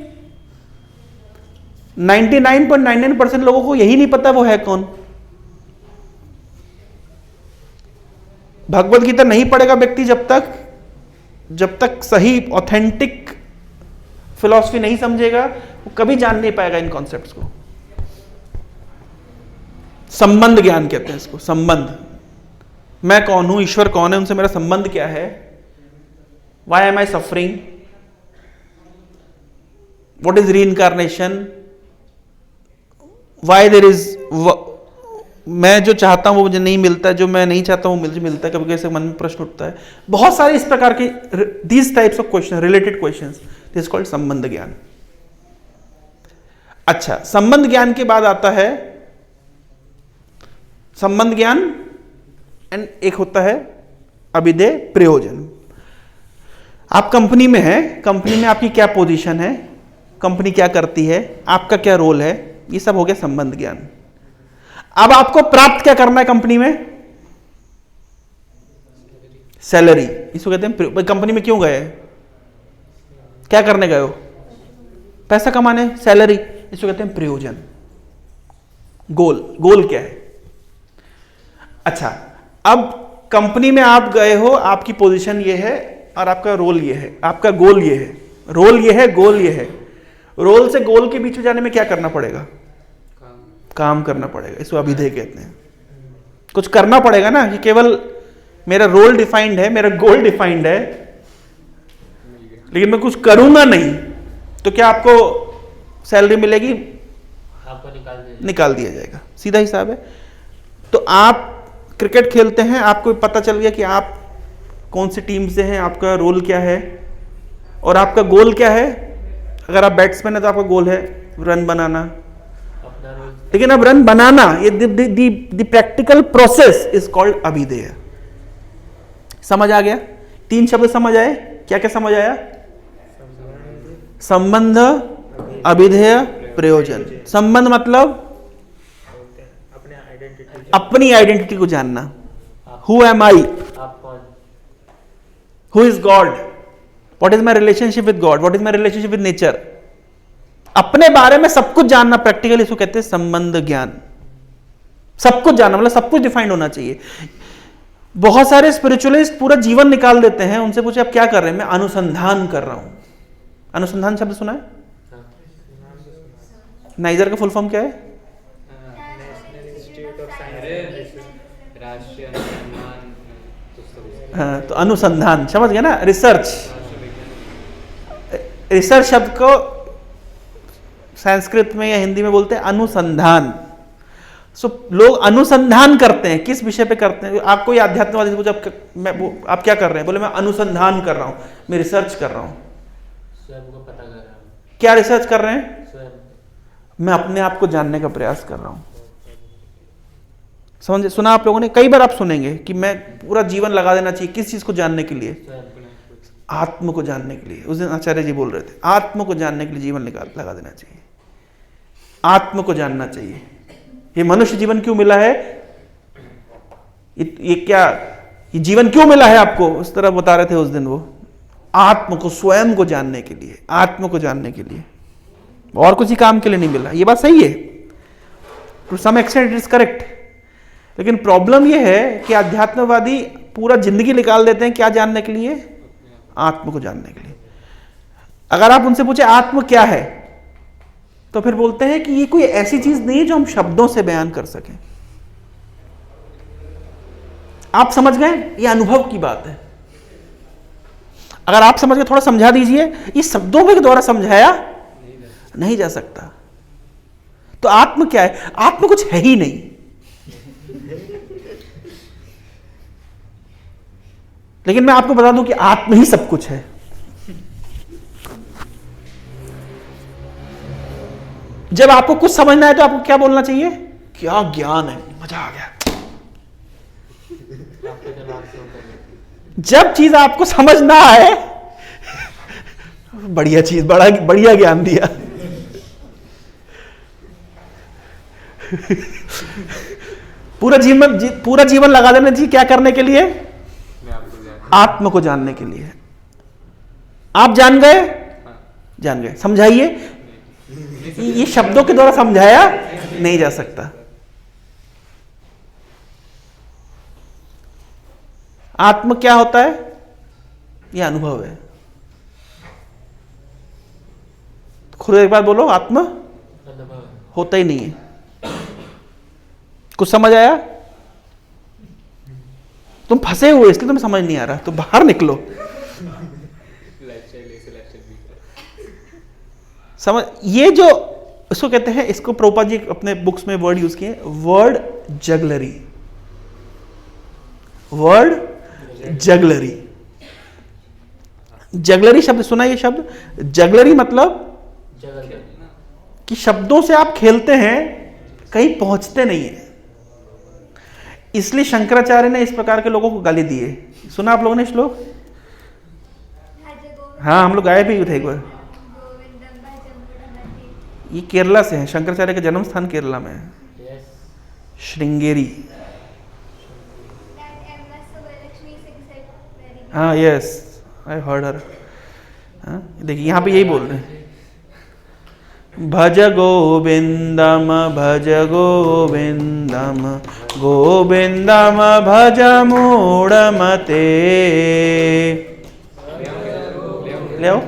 99.99% लोगों को यही नहीं पता वो है कौन. भगवद गीता नहीं पढ़ेगा व्यक्ति जब तक सही ऑथेंटिक फिलॉसफी नहीं समझेगा, वो कभी जान नहीं पाएगा इन कॉन्सेप्ट्स को. संबंध ज्ञान कहते हैं इसको. संबंध, मैं कौन हूं, ईश्वर कौन है, उनसे मेरा संबंध क्या है, why am I suffering, what is reincarnation, why there is, मैं जो चाहता हूं वो मुझे नहीं मिलता है, जो मैं नहीं चाहता हूं मुझे मिलता है. कभी कभी मन में प्रश्न उठता है. बहुत सारे इस प्रकार के these types of question, related questions, this is called संबंध ज्ञान. अच्छा, संबंध ज्ञान के बाद आता है संबंध ज्ञान एंड एक होता है अभिधेय प्रयोजन। आप कंपनी में हैं, कंपनी में आपकी क्या पोजीशन है, कंपनी क्या करती है, आपका क्या रोल है, ये सब हो गया संबंध ज्ञान। अब आपको प्राप्त क्या करना है कंपनी में? सैलरी। इसको कहते हैं कंपनी में क्यों गए, क्या करने गए हो? पैसा कमाने, सैलरी। इसको कहते हैं प्रयोजन, गोल। गोल क्या है? अच्छा, अब कंपनी में आप गए हो, आपकी पोजीशन ये है और आपका रोल ये है, आपका गोल ये है, रोल ये है, गोल ये है। रोल से गोल के बीच में जाने में क्या करना पड़ेगा? काम करना पड़ेगा। इसको अभिधेय कहते हैं। कुछ करना पड़ेगा ना, कि केवल मेरा रोल डिफाइंड है, मेरा गोल डिफाइंड है, लेकिन मैं कुछ करूंगा नहीं, तो क्या आपको सैलरी मिलेगी? आपको निकाल दिया जाएगा, सीधा हिसाब है। तो आप क्रिकेट खेलते हैं, आपको पता चल गया कि आप कौन सी टीम से हैं, आपका रोल क्या है और आपका गोल क्या है। अगर आप बैट्समैन है तो आपका गोल है रन बनाना, अपना रोल। लेकिन अब रन बनाना, ये the practical process is called अभिधेय। समझ आ गया? 3 शब्द समझ आए? क्या क्या समझ आया? संबंध, अभिधेय, प्रयोजन। संबंध मतलब अपनी आइडेंटिटी को जानना। हु एम आई, आप कौन? Who is God, what is my relationship with God, what is my relationship with nature. अपने बारे में सब कुछ जानना प्रैक्टिकली, इसको कहते हैं संबंध ज्ञान। सब कुछ जानना मतलब सब कुछ डिफाइंड होना चाहिए। बहुत सारे स्पिरिचुअलिस्ट पूरा जीवन निकाल देते हैं, उनसे पूछे आप क्या कर रहे हैं? मैं अनुसंधान कर रहा हूं। अनुसंधान शब्द सुना है? नाइजर का फुल फॉर्म क्या है? राष्ट्रीय अनुसंधान। हाँ, तो अनुसंधान समझ गया ना, रिसर्च। रिसर्च शब्द को संस्कृत में या हिंदी में बोलते हैं अनुसंधान। सो लोग अनुसंधान करते हैं, किस विषय पे करते हैं? आप कोई आध्यात्मवादी से पूछो आप क्या कर रहे हैं? बोले मैं अनुसंधान कर रहा हूं, मैं रिसर्च कर रहा हूं। स्वयं को पता कर रहा हूँ। क्या रिसर्च कर रहे हैं? स्वयं। मैं अपने आप को जानने का प्रयास कर रहा हूं। समझे? सुना आप लोगों ने? कई बार आप सुनेंगे कि मैं पूरा जीवन लगा देना चाहिए किस चीज को जानने के लिए? स्वयं। आत्म को जानने के लिए। उस दिन आचार्य जी बोल रहे थे, आत्म को जानने के लिए जीवन लगा देना चाहिए। आत्म को जानना चाहिए। ये मनुष्य जीवन क्यों मिला है? ये क्या, ये जीवन क्यों मिला है आपको? उस तरह बता रहे थे उस दिन वो। आत्म को, स्वयं को जानने के लिए, आत्म को जानने के लिए, और कुछ ही काम के लिए नहीं मिला। ये बात सही है, to some extent it is correct. लेकिन प्रॉब्लम यह है कि अध्यात्मवादी पूरा जिंदगी निकाल देते हैं क्या जानने के लिए? आत्म को जानने के लिए। अगर आप उनसे पूछे आत्म क्या है, तो फिर बोलते हैं कि ये कोई ऐसी चीज नहीं है जो हम शब्दों से बयान कर सकें। आप समझ गए? ये अनुभव की बात है। अगर आप समझ गए, थोड़ा समझा दीजिए। ये शब्दों के द्वारा समझाया नहीं जा सकता। तो आत्म क्या है? आत्म कुछ है ही नहीं। लेकिन मैं आपको बता दूं कि आत्म ही सब कुछ है। जब आपको कुछ समझना है तो आपको क्या बोलना चाहिए? क्या ज्ञान है, मजा आ गया। जब चीज आपको समझ ना आए, बढ़िया चीज, बढ़िया ज्ञान दिया। पूरा जीवन लगा देना जी क्या करने के लिए? आत्म को जानने के लिए। आप जान गए? जान गए। समझाइए। ये शब्दों के द्वारा समझाया नहीं जा सकता। आत्म क्या होता है? यह अनुभव है। खुद एक बार बोलो, आत्म होता ही नहीं है। कुछ समझ आया? तुम फंसे हुए इसलिए तुम्हें समझ नहीं आ रहा, तो बाहर निकलो। समझ? ये जो इसको कहते हैं, इसको प्रभुपाद जी अपने बुक्स में वर्ड यूज किए, word jugglery. Word jugglery. Jugglery शब्द सुना? ये शब्द जगलरी मतलब कि शब्दों से आप खेलते हैं, कहीं पहुंचते नहीं है। इसलिए शंकराचार्य ने इस प्रकार के लोगों को गाली दी है। सुना आप लोगों ने श्लोक? हाँ, हम लोग गाए भी थे एक बार। ये केरला से है, शंकराचार्य का जन्म स्थान केरला में है, श्रृंगेरी। हाँ, यस, आई हर्ड हर। देखिए यहाँ पे यही बोल रहे हैं, भज गोविंदम भज गोविंदम गोविंदम भज मूढ़मते। ले आओ।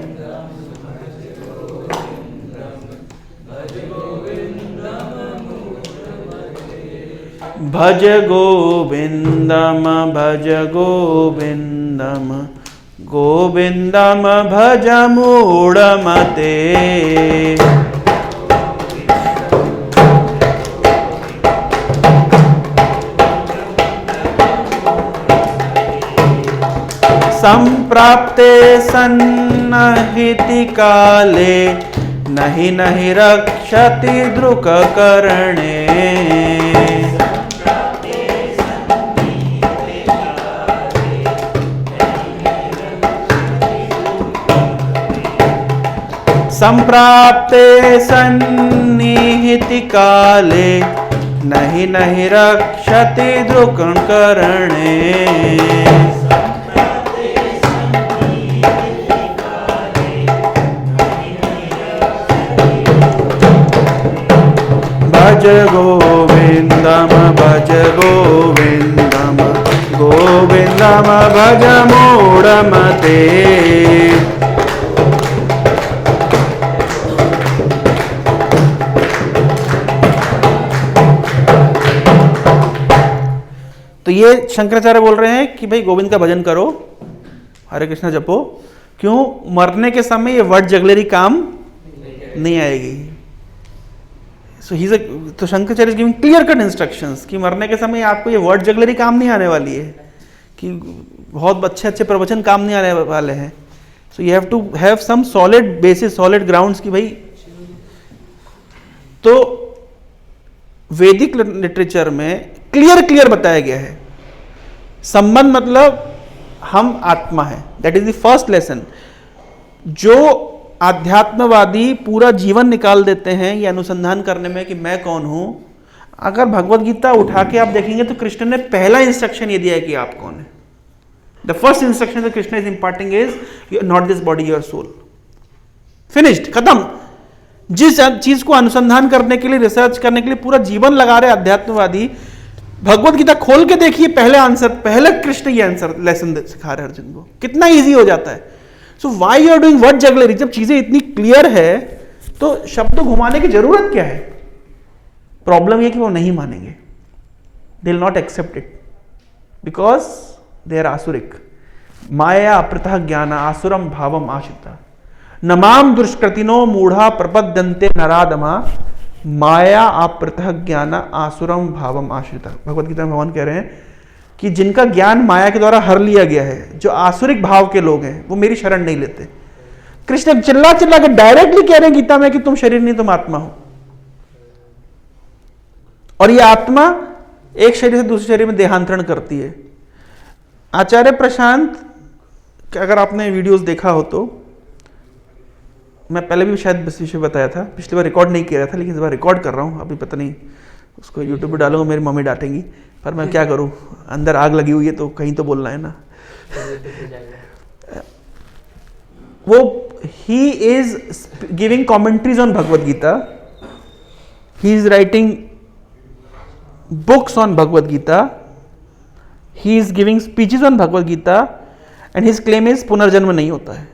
भज गोविंदम भज गोविंदम गोविंदम भज मूढ़मते। संप्राप्ते सन्नहिति काले नहि नहि रक्षति द्रुककर्णे। संप्राप्ते सन्निहिति काले नहि नहि रक्षति द्रुककर्णे। भज गोविंदम भज गोविंदम गोविंदम भज मूढ़मते। तो ये शंकराचार्य बोल रहे हैं कि भाई गोविंद का भजन करो, हरे कृष्णा जपो। क्यों? मरने के समय ये वर्ड जगलेरी काम नहीं आएगी। तो Shankaracharya is giving clear cut instructions कि मरने के समय आपको ये वर्ड जगलरी काम नहीं आने वाली है, कि बहुत अच्छे अच्छे प्रवचन काम नहीं आने वाले हैं। So you have to have some solid basis, solid grounds की भाई। तो वैदिक लिटरेचर में क्लियर बताया गया है संबंध मतलब हम आत्मा है। That is the first lesson. जो आध्यात्मवादी पूरा जीवन निकाल देते हैं ये अनुसंधान करने में कि मैं कौन हूं, अगर भगवत गीता उठा के आप देखेंगे तो कृष्ण ने पहला इंस्ट्रक्शन ये दिया है कि आप कौन है। The first instruction that Krishna is imparting is you are not this body, your soul. Finished, खत्म। जिस चीज को अनुसंधान करने के लिए, रिसर्च करने के लिए पूरा जीवन लगा रहे अध्यात्मवादी, भगवत गीता खोल के देखिए, पहले आंसर, पहले कृष्ण ये आंसर लेसन सिखा रहे अर्जुन को। कितना ईजी हो जाता है। So why you are doing word jugglery? जब चीजें इतनी क्लियर है तो शब्द घुमाने की जरूरत क्या है? प्रॉब्लम ये कि वो नहीं मानेंगे, they will not accept it because they are आसुरिक। माया प्रतः ज्ञान आसुरम भावम आश्रिता नमाम दुष्कृतिनो मूढ़ा प्रपद्यन्ते नराधमा माया अप्रतः ज्ञान आसुरम भावम आश्रिता। भगवत गीता में भगवान कह रहे हैं कि जिनका ज्ञान माया के द्वारा हर लिया गया है, जो आसुरिक भाव के लोग हैं, वो मेरी शरण नहीं लेते। कृष्ण चिल्ला चिल्ला के डायरेक्टली कह रहे हैं गीता में कि तुम शरीर नहीं, तुम आत्मा हो। और ये आत्मा एक शरीर से दूसरे शरीर में देहांतरण करती है। आचार्य प्रशांत, अगर आपने वीडियोस देखा हो तो, मैं पहले भी शायद इस विषय बताया था, पिछली बार रिकॉर्ड नहीं किया था लेकिन इस बार रिकॉर्ड कर रहा हूँ। अभी पता नहीं उसको यूट्यूब पे डालूंगा, मेरी मम्मी डांटेंगी, पर मैं क्या करूँ, अंदर आग लगी हुई है तो कहीं तो बोलना है ना। वो he is giving commentaries on Bhagavad Gita, he is writing books on Bhagavad Gita, he is giving speeches on Bhagavad Gita and his claim is पुनर्जन्म नहीं होता है,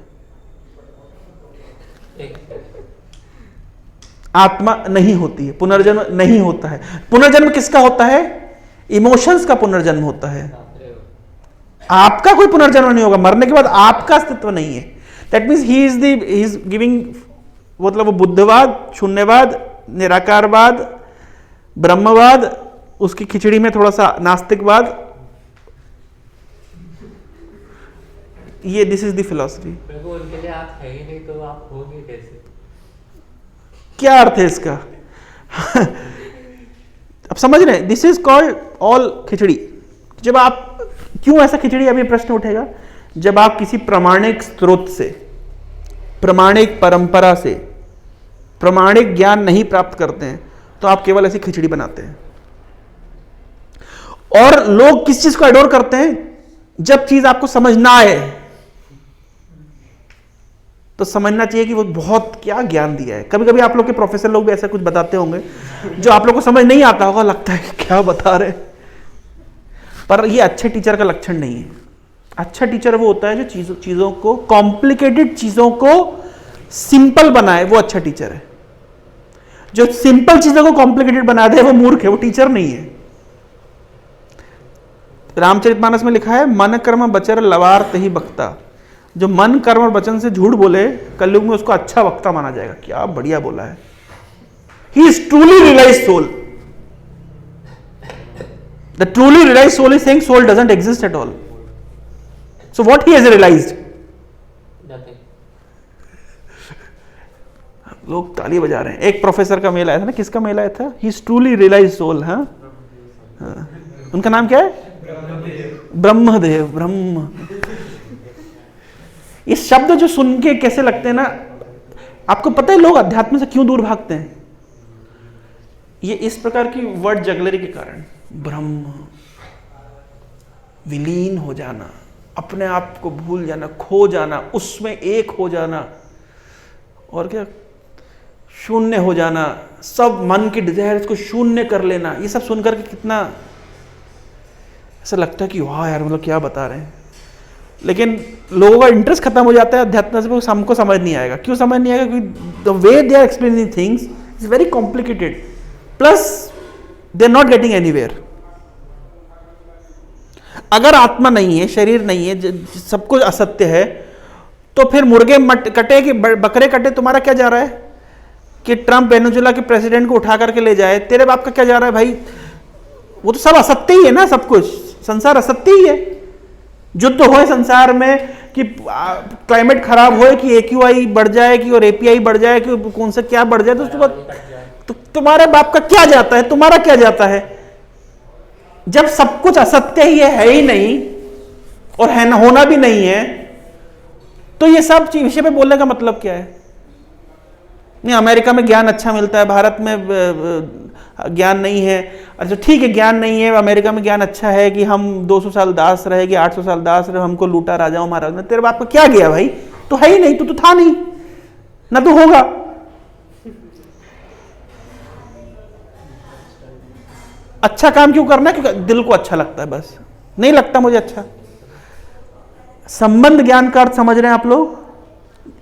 आत्मा नहीं होती है, पुनर्जन्म नहीं होता है। पुनर्जन्म किसका होता है? इमोशंस का पुनर्जन्म होता है। आपका कोई पुनर्जन्म नहीं होगा, मरने के बाद आपका अस्तित्व नहीं है। That means he is giving, मतलब वो बुद्धवाद, शून्यवाद, निराकारवाद, ब्रह्मवाद, उसकी खिचड़ी में थोड़ा सा नास्तिकवाद, ये दिस इज द फिलॉसफी। उनके लिए आप है ही नहीं तो आप होंगे कैसे? क्या अर्थ है इसका? अब समझ रहे हैं, दिस इज कॉल्ड ऑल खिचड़ी। जब आप, क्यों ऐसा खिचड़ी, अभी प्रश्न उठेगा, जब आप किसी प्रामाणिक स्रोत से, प्रामाणिक परंपरा से प्रामाणिक ज्ञान नहीं प्राप्त करते हैं तो आप केवल ऐसी खिचड़ी बनाते हैं। और लोग किस चीज को एडोर करते हैं, जब चीज आपको समझ ना आए तो समझना चाहिए कि वो बहुत क्या ज्ञान दिया है। कभी कभी आप लोग के प्रोफेसर लोग भी ऐसा कुछ बताते होंगे जो आप लोग को समझ नहीं आता होगा, लगता है कि क्या बता रहे, पर ये अच्छे टीचर का लक्षण नहीं है। अच्छा टीचर वो होता है जो चीजों को, कॉम्प्लिकेटेड चीजों को सिंपल बनाए, वो अच्छा टीचर है। जो सिंपल चीजों को कॉम्प्लिकेटेड बना दे वो मूर्ख है, वो टीचर नहीं है। रामचरितमानस में लिखा है, मन कर्म बचर लवार तही बक्ता। जो मन कर्म और वचन से झूठ बोले कलयुग में उसको अच्छा वक्ता माना जाएगा। क्या बढ़िया बोला है। He is truly realised soul. The truly realised soul is saying soul doesn't exist at all. So what he has realised? लोग ताली बजा रहे हैं। एक प्रोफेसर का मेल आया था ना, किसका मेल आया था? He is truly realised soul. हाँ, उनका नाम क्या है? ब्रह्मदेव। ब्रह्म, ये शब्द जो सुन के कैसे लगते हैं ना, आपको पता है लोग अध्यात्म से क्यों दूर भागते हैं? ये इस प्रकार की वर्ड जगलरी के कारण। ब्रह्म, विलीन हो जाना, अपने आप को भूल जाना, खो जाना, उसमें एक हो जाना, और क्या, शून्य हो जाना, सब मन की डिजायर को शून्य कर लेना। ये सब सुनकर के कितना ऐसा लगता है कि वाह यार, मतलब क्या बता रहे हैं। लेकिन लोगों का इंटरेस्ट खत्म हो जाता है अध्यात्म से, हमको समझ नहीं आएगा। क्यों समझ नहीं आएगा? क्योंकि the way they are explaining things is very complicated, plus they are not getting anywhere. अगर आत्मा नहीं है, शरीर नहीं है, सब कुछ असत्य है, तो फिर मुर्गे कटे कि बकरे कटे, तुम्हारा क्या जा रहा है? कि ट्रंप वेनेजुएला के प्रेसिडेंट को उठा करके ले जाए, तेरे बाप का क्या जा रहा है भाई? वो तो सब असत्य ही है ना, सब कुछ संसार असत्य ही है। युद्ध हो संसार में, कि क्लाइमेट खराब हो, कि AQI बढ़ जाए, कि और API बढ़ जाए, कि कौन सा क्या बढ़ जाए, तो तुम्हारे बाप का क्या जाता है? तुम्हारा क्या जाता है? जब सब कुछ असत्य ही है ही नहीं, और है ना, होना भी नहीं है, तो ये सब विषय पे बोलने का मतलब क्या है? नहीं, अमेरिका में ज्ञान अच्छा मिलता है, भारत में ज्ञान नहीं है। अच्छा ठीक है, ज्ञान नहीं है, अमेरिका में ज्ञान अच्छा है कि हम 200 साल दास रहे, कि 800 साल दास रहे, हमको लूटा राजाओं महाराज ने। तेरे बाप का क्या गया भाई? तो है ही नहीं, तो था नहीं ना, तो होगा। अच्छा काम क्यों करना है? क्योंकि दिल को अच्छा लगता है, बस। नहीं लगता मुझे अच्छा। संबंध ज्ञान का अर्थ समझ रहे हैं आप लोग?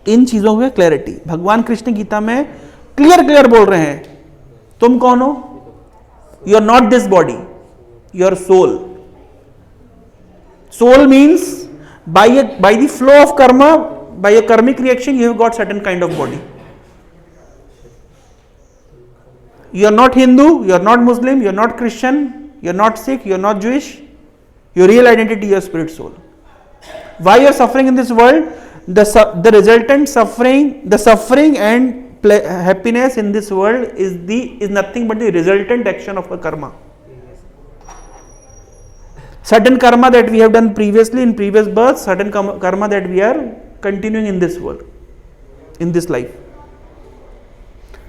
इन चीजों में क्लैरिटी भगवान कृष्ण गीता में क्लियर बोल रहे हैं। तुम कौन हो? You are not this body, you are soul. Soul means by the flow of karma, by your karmic reaction you have got certain kind of body. You are not Hindu, you are not Muslim, you are not Christian, you are not Sikh, you are not Jewish. Your real identity is your spirit soul. Why you are suffering in this world? The resultant suffering, the suffering and happiness in this world is nothing but the resultant action of a karma. Certain karma that we have done previously in previous births, certain karma that we are continuing in this world, in this life.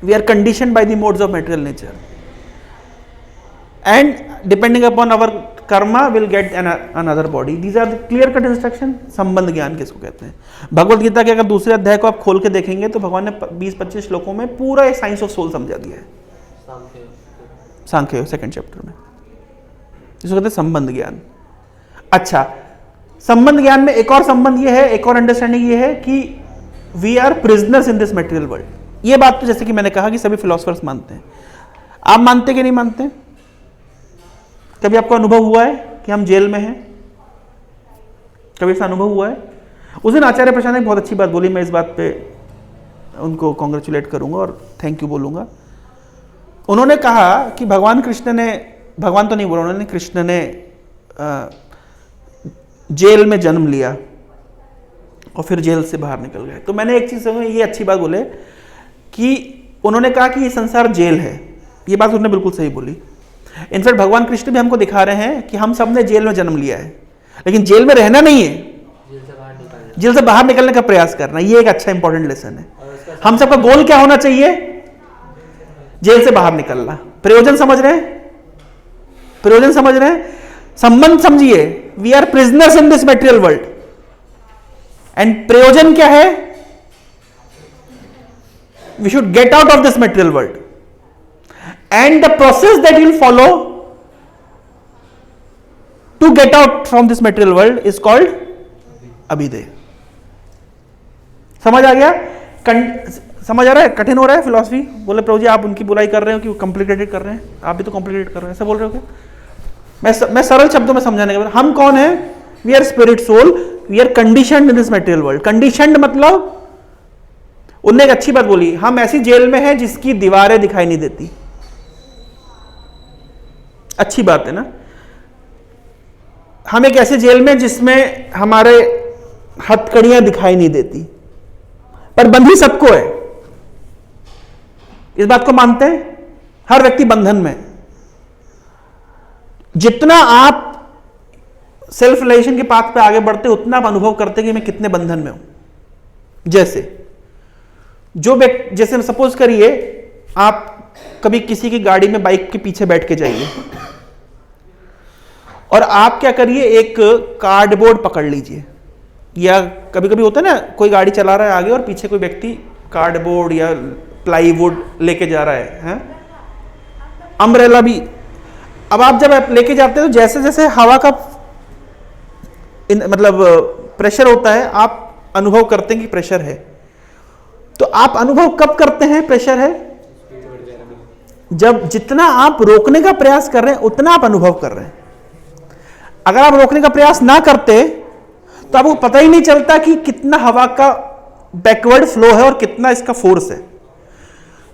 We are conditioned by the modes of material nature, and depending upon our karma will get another body. These are the clear cut instruction. संबंध ज्ञान किसको कहते हैं? भगवत गीता के अगर दूसरे अध्याय को आप खोल के देखेंगे तो भगवान ने 20-25 श्लोकों में पूरा ये साइंस ऑफ सोल समझा दिया है। सांख्य 2nd चैप्टर में इसको कहते हैं संबंध ज्ञान। अच्छा, संबंध ज्ञान में एक और संबंध ये है, एक और अंडरस्टैंडिंग ये है कि we are prisoners in this material world. ये बात तो जैसे कि मैंने कहा कि सभी फिलोसफर्स मानते हैं। आप मानते कि नहीं मानते? कभी आपको अनुभव हुआ है कि हम जेल में हैं? कभी ऐसा अनुभव हुआ है? उस दिन आचार्य प्रशांत ने बहुत अच्छी बात बोली, मैं इस बात पे उनको कॉन्ग्रेचुलेट करूंगा और थैंक यू बोलूंगा। उन्होंने कहा कि भगवान कृष्ण ने, भगवान तो नहीं बोला उन्होंने, कृष्ण ने जेल में जन्म लिया और फिर जेल से बाहर निकल गए। तो मैंने एक चीज समझी, ये अच्छी बात बोले कि उन्होंने कहा कि ये संसार जेल है। ये बात उन्होंने बिल्कुल सही बोली। इनफैक्ट भगवान कृष्ण भी हमको दिखा रहे हैं कि हम सब ने जेल में जन्म लिया है, लेकिन जेल में रहना नहीं है, जेल से बाहर निकलने का प्रयास करना। ये एक अच्छा इंपॉर्टेंट लेसन है। हम सबका गोल क्या होना चाहिए? जेल से बाहर निकलना। प्रयोजन समझ रहे हैं? प्रयोजन समझ रहे हैं? संबंध समझिए। We are prisoners in this material world and प्रयोजन क्या है? We should get out of this material world and the process that will follow to get out from this material world is called अभिधेय। समझ आ गया? समझ आ रहा है? कठिन हो रहा है फिलॉसफी? बोले प्रभु जी आप उनकी बुराई कर रहे हो कि वो कॉम्प्लिकेटेड कर रहे हैं, आप भी तो कॉम्प्लिकेटेड कर रहे हैं, ऐसा बोल रहे हो क्या? मैं सरल शब्दों में समझाने के बाद, हम कौन है? We are spirit soul, we are conditioned in this material world. Conditioned मतलब, उनने एक अच्छी बात बोली, हम ऐसी जेल में हैं जिसकी दीवारें दिखाई नहीं देती। अच्छी बात है ना? हम एक ऐसे जेल में जिसमें हमारे हथकड़ियां दिखाई नहीं देती, पर बंधी सबको है। इस बात को मानते हैं? हर व्यक्ति बंधन में। जितना आप सेल्फ रियलाइजेशन के पाथ पे आगे बढ़ते उतना आप अनुभव करते कि मैं कितने बंधन में हूं। जैसे जो व्यक्ति, जैसे सपोज करिए आप कभी किसी की गाड़ी में बाइक के पीछे बैठ के जाइए और आप क्या करिए, एक कार्डबोर्ड पकड़ लीजिए, या कभी कभी होता है ना कोई गाड़ी चला रहा है आगे और पीछे कोई व्यक्ति कार्डबोर्ड या प्लाईवुड लेके जा रहा है, अम्ब्रेला भी। अब आप जब आप लेके जाते हो तो जैसे जैसे हवा का मतलब प्रेशर होता है, आप अनुभव करते हैं कि प्रेशर है। तो आप अनुभव कब करते हैं प्रेशर है? जब जितना आप रोकने का प्रयास कर रहे हैं उतना आप अनुभव कर रहे हैं। अगर आप रोकने का प्रयास ना करते तो आपको पता ही नहीं चलता कि कितना हवा का बैकवर्ड फ्लो है और कितना इसका फोर्स है।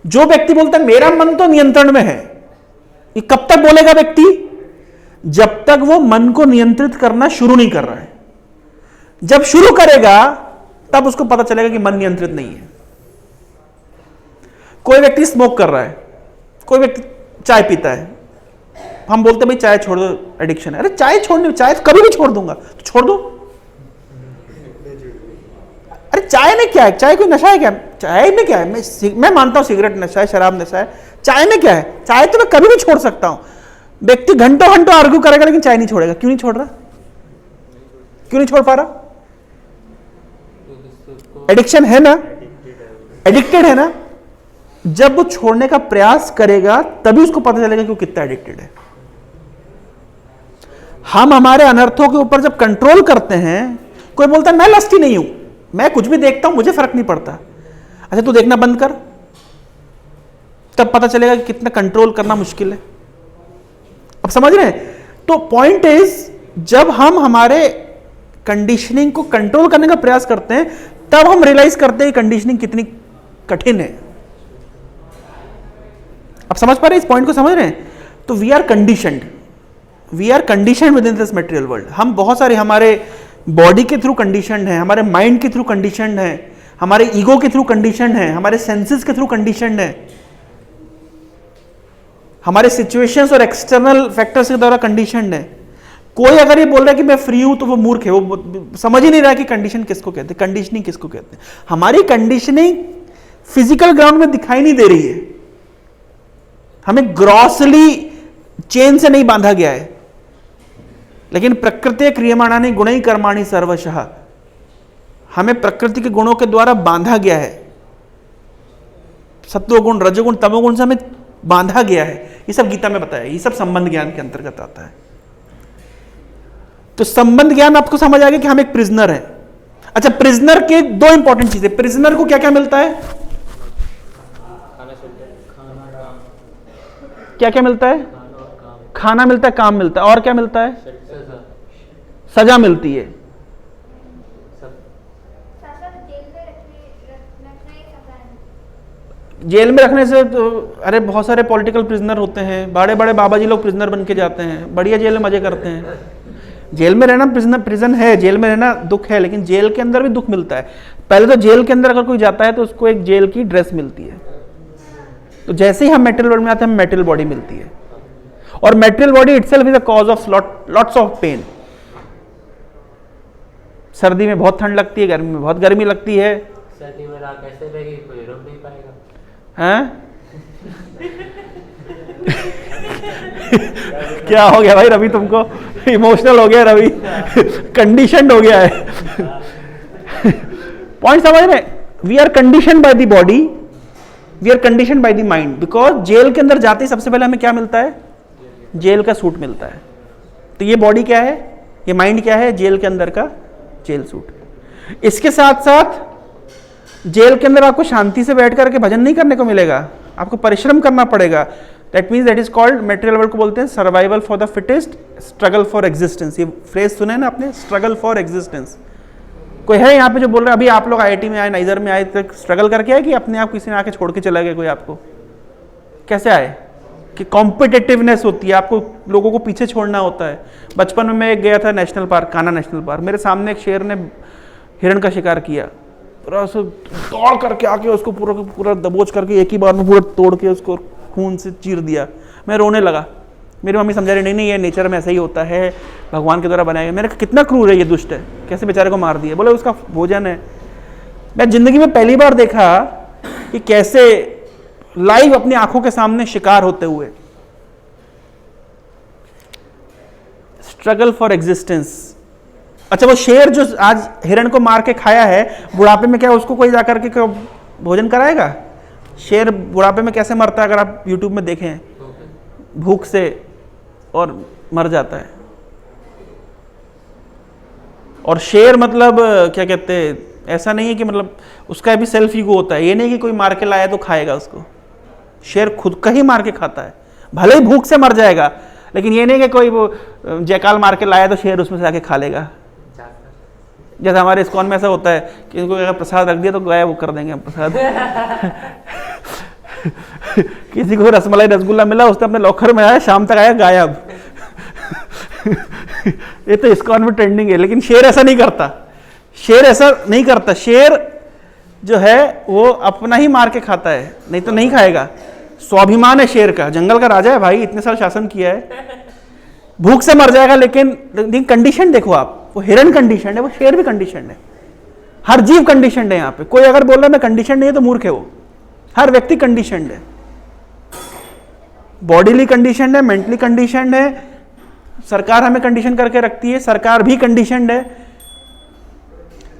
जो व्यक्ति बोलता है मेरा मन तो नियंत्रण में है, ये कब तक बोलेगा व्यक्ति? जब तक वो मन को नियंत्रित करना शुरू नहीं कर रहा है। जब शुरू करेगा तब उसको पता चलेगा कि मन नियंत्रित नहीं है। कोई व्यक्ति स्मोक कर रहा है, कोई व्यक्ति चाय पीता है, हम बोलते भाई चाय छोड़ दो, एडिक्शन है। अरे चाय छोड़ने, चाय तो कभी भी छोड़ दूंगा, तो छोड़ दो। अरे चाय में क्या है? चाय कोई नशा है क्या? चाय में क्या है? मैं मानता हूं सिगरेट नशा है, शराब नशा है, चाय में क्या है? चाय तो मैं कभी भी छोड़ सकता हूं। व्यक्ति घंटों घंटों आर्ग्यू करेगा लेकिन चाय नहीं छोड़ेगा। क्यों नहीं छोड़ रहा? क्यों नहीं छोड़ पा रहा? एडिक्शन है ना, एडिक्टेड है ना। जब वो छोड़ने का प्रयास करेगा तभी उसको पता चलेगा कि वो कितना एडिक्टेड है। हम हमारे अनर्थों के ऊपर जब कंट्रोल करते हैं, कोई बोलता है मैं लस्टी नहीं हूं, मैं कुछ भी देखता हूं, मुझे फर्क नहीं पड़ता। अच्छा तू देखना बंद कर, तब पता चलेगा कि कितना कंट्रोल करना मुश्किल है। अब समझ रहे हैं? तो पॉइंट इज, जब हम हमारे कंडीशनिंग को कंट्रोल करने का प्रयास करते हैं तब हम रियलाइज करते हैं कंडीशनिंग कितनी कठिन है। अब समझ पा रहे हैं? इस पॉइंट को समझ रहे हैं? तो we are conditioned, we are conditioned within this material world. हम बहुत सारे हमारे बॉडी के थ्रू कंडीशनड हैं, हमारे माइंड के थ्रू कंडीशनड हैं, हमारे ईगो के थ्रू कंडीशनड हैं, हमारे सेंसेस के थ्रू कंडीशनड हैं, हमारे सिचुएशंस और एक्सटर्नल फैक्टर्स के द्वारा कंडीशनड है। कोई अगर ये बोल रहा है कि मैं फ्री हूं तो वो मूर्ख है, वो समझ ही नहीं रहा कि कंडीशन किसको कहते हैं, कंडीशनिंग किसको कहते हैं। हमारी कंडीशनिंग फिजिकल ग्राउंड में दिखाई नहीं दे रही है, हमें ग्रॉसली चेन से नहीं बांधा गया है, लेकिन प्रकृति क्रियमाणानि गुणैः कर्माणि सर्वशः, हमें प्रकृति के गुणों के द्वारा बांधा गया है। सत्वगुण, रजोगुण, तमोगुण से हमें बांधा गया है। ये सब गीता में बताया, ये सब संबंध ज्ञान के अंतर्गत आता है। तो संबंध ज्ञान आपको समझ आ गया कि हम एक प्रिजनर हैं। अच्छा, प्रिजनर के दो इंपॉर्टेंट चीजें, प्रिजनर को क्या क्या मिलता है? क्या क्या मिलता है? खाना मिलता है, काम मिलता है, और क्या मिलता है? सजा मिलती है। जेल में रखने से तो अरे बहुत सारे पॉलिटिकल प्रिजनर होते हैं, बड़े बड़े बाबा जी लोग प्रिजनर बन के जाते हैं, बढ़िया जेल में मजे करते हैं। जेल में रहना प्रिजन है, जेल में रहना दुख है, लेकिन जेल के अंदर भी दुख मिलता है। पहले तो जेल के अंदर अगर कोई जाता है तो उसको एक जेल की ड्रेस मिलती है, तो जैसे ही हम मेटल वर्ल्ड में आते हैं हमें मेटल बॉडी मिलती है, और material body itself is a cause of lots of pain. सर्दी में बहुत ठंड लगती है, गर्मी में बहुत गर्मी लगती है, सर्दी में रात कैसे रहेगी, कोई रुक नहीं पाएगा। हैं? क्या हो गया भाई रवि, तुमको इमोशनल हो गया रवि, कंडीशन हो गया है। पॉइंट समझ रहे? We are condition by the body, we are condition by the mind, because jail के अंदर जाते ही सबसे पहले हमें क्या मिलता है? जेल का सूट मिलता है। तो ये बॉडी क्या है, ये माइंड क्या है? जेल के अंदर का जेल सूट। इसके साथ साथ जेल के अंदर आपको शांति से बैठ करके भजन नहीं करने को मिलेगा, आपको परिश्रम करना पड़ेगा। That means that is called, material world को बोलते हैं survival for the fittest, struggle for existence. ये फ्रेज सुने ना आपने, स्ट्रगल फॉर एग्जिस्टेंस। कोई है यहाँ पे जो बोल रहा है अभी आप लोग आईआईटी में आए, नाइजर में आए, तक स्ट्रगल करके आए कि अपने आप किसी ने आके छोड़ के चला गया कोई आपको? कैसे आए? कि कॉम्पिटिटिवनेस होती है, आपको लोगों को पीछे छोड़ना होता है। बचपन में मैं गया था national park, Kanha national park, मेरे सामने एक शेर ने हिरण का शिकार किया, पूरा दौड़ करके आके उसको पूरा दबोच करके एक ही बार में पूरा तोड़ के उसको खून से चीर दिया। मैं रोने लगा। मेरी मम्मी समझा रही, नहीं ये नेचर में ऐसा ही होता है, भगवान के द्वारा बनाया गया। मैंने कहा कितना क्रूर है ये, दुष्ट है, कैसे बेचारे को मार दिया? बोले उसका भोजन है। मैं जिंदगी में पहली बार देखा कि कैसे लाइव अपनी आंखों के सामने शिकार होते हुए। Struggle for existence. अच्छा, वो शेर जो आज हिरण को मार के खाया है, बुढ़ापे में क्या उसको कोई जाकर के भोजन कराएगा? शेर बुढ़ापे में कैसे मरता है अगर आप यूट्यूब में देखें, भूख से और मर जाता है। और शेर मतलब क्या कहते हैं, ऐसा नहीं है कि मतलब उसका भी सेल्फ ईगो होता है। ये नहीं कि कोई मार के लाया तो खाएगा उसको, शेर खुद का ही मार के खाता है, भले ही भूख से मर जाएगा, लेकिन ये नहीं कि कोई वो जयकाल मार के लाया तो शेर उसमें से आके खा लेगा। जैसे हमारे इस्कॉन में ऐसा होता है कि इनको अगर प्रसाद रख दिया तो गायब वो कर देंगे हम प्रसाद। किसी को रसमलाई रसगुल्ला मिला, उसने अपने लॉकर में आया, शाम तक आया गायब। ये तो इस्कॉन में ट्रेंडिंग है, लेकिन शेर ऐसा नहीं करता। शेर ऐसा नहीं करता। शेर जो है वो अपना ही मार के खाता है, नहीं तो नहीं खाएगा। स्वाभिमान है शेर का, जंगल का राजा है भाई, इतने साल शासन किया है, भूख से मर जाएगा। लेकिन कंडीशन देखो आप, वो हिरण कंडीशन है, वो शेर भी कंडीशन है, हर जीव कंडीशन है। यहाँ पे कोई अगर बोल रहा है मैं कंडीशन नहीं है तो मूर्ख है वो। हर व्यक्ति कंडीशन है, बॉडीली कंडीशन है, मेंटली कंडीशन है। सरकार हमें कंडीशन करके रखती है, सरकार भी कंडीशन है।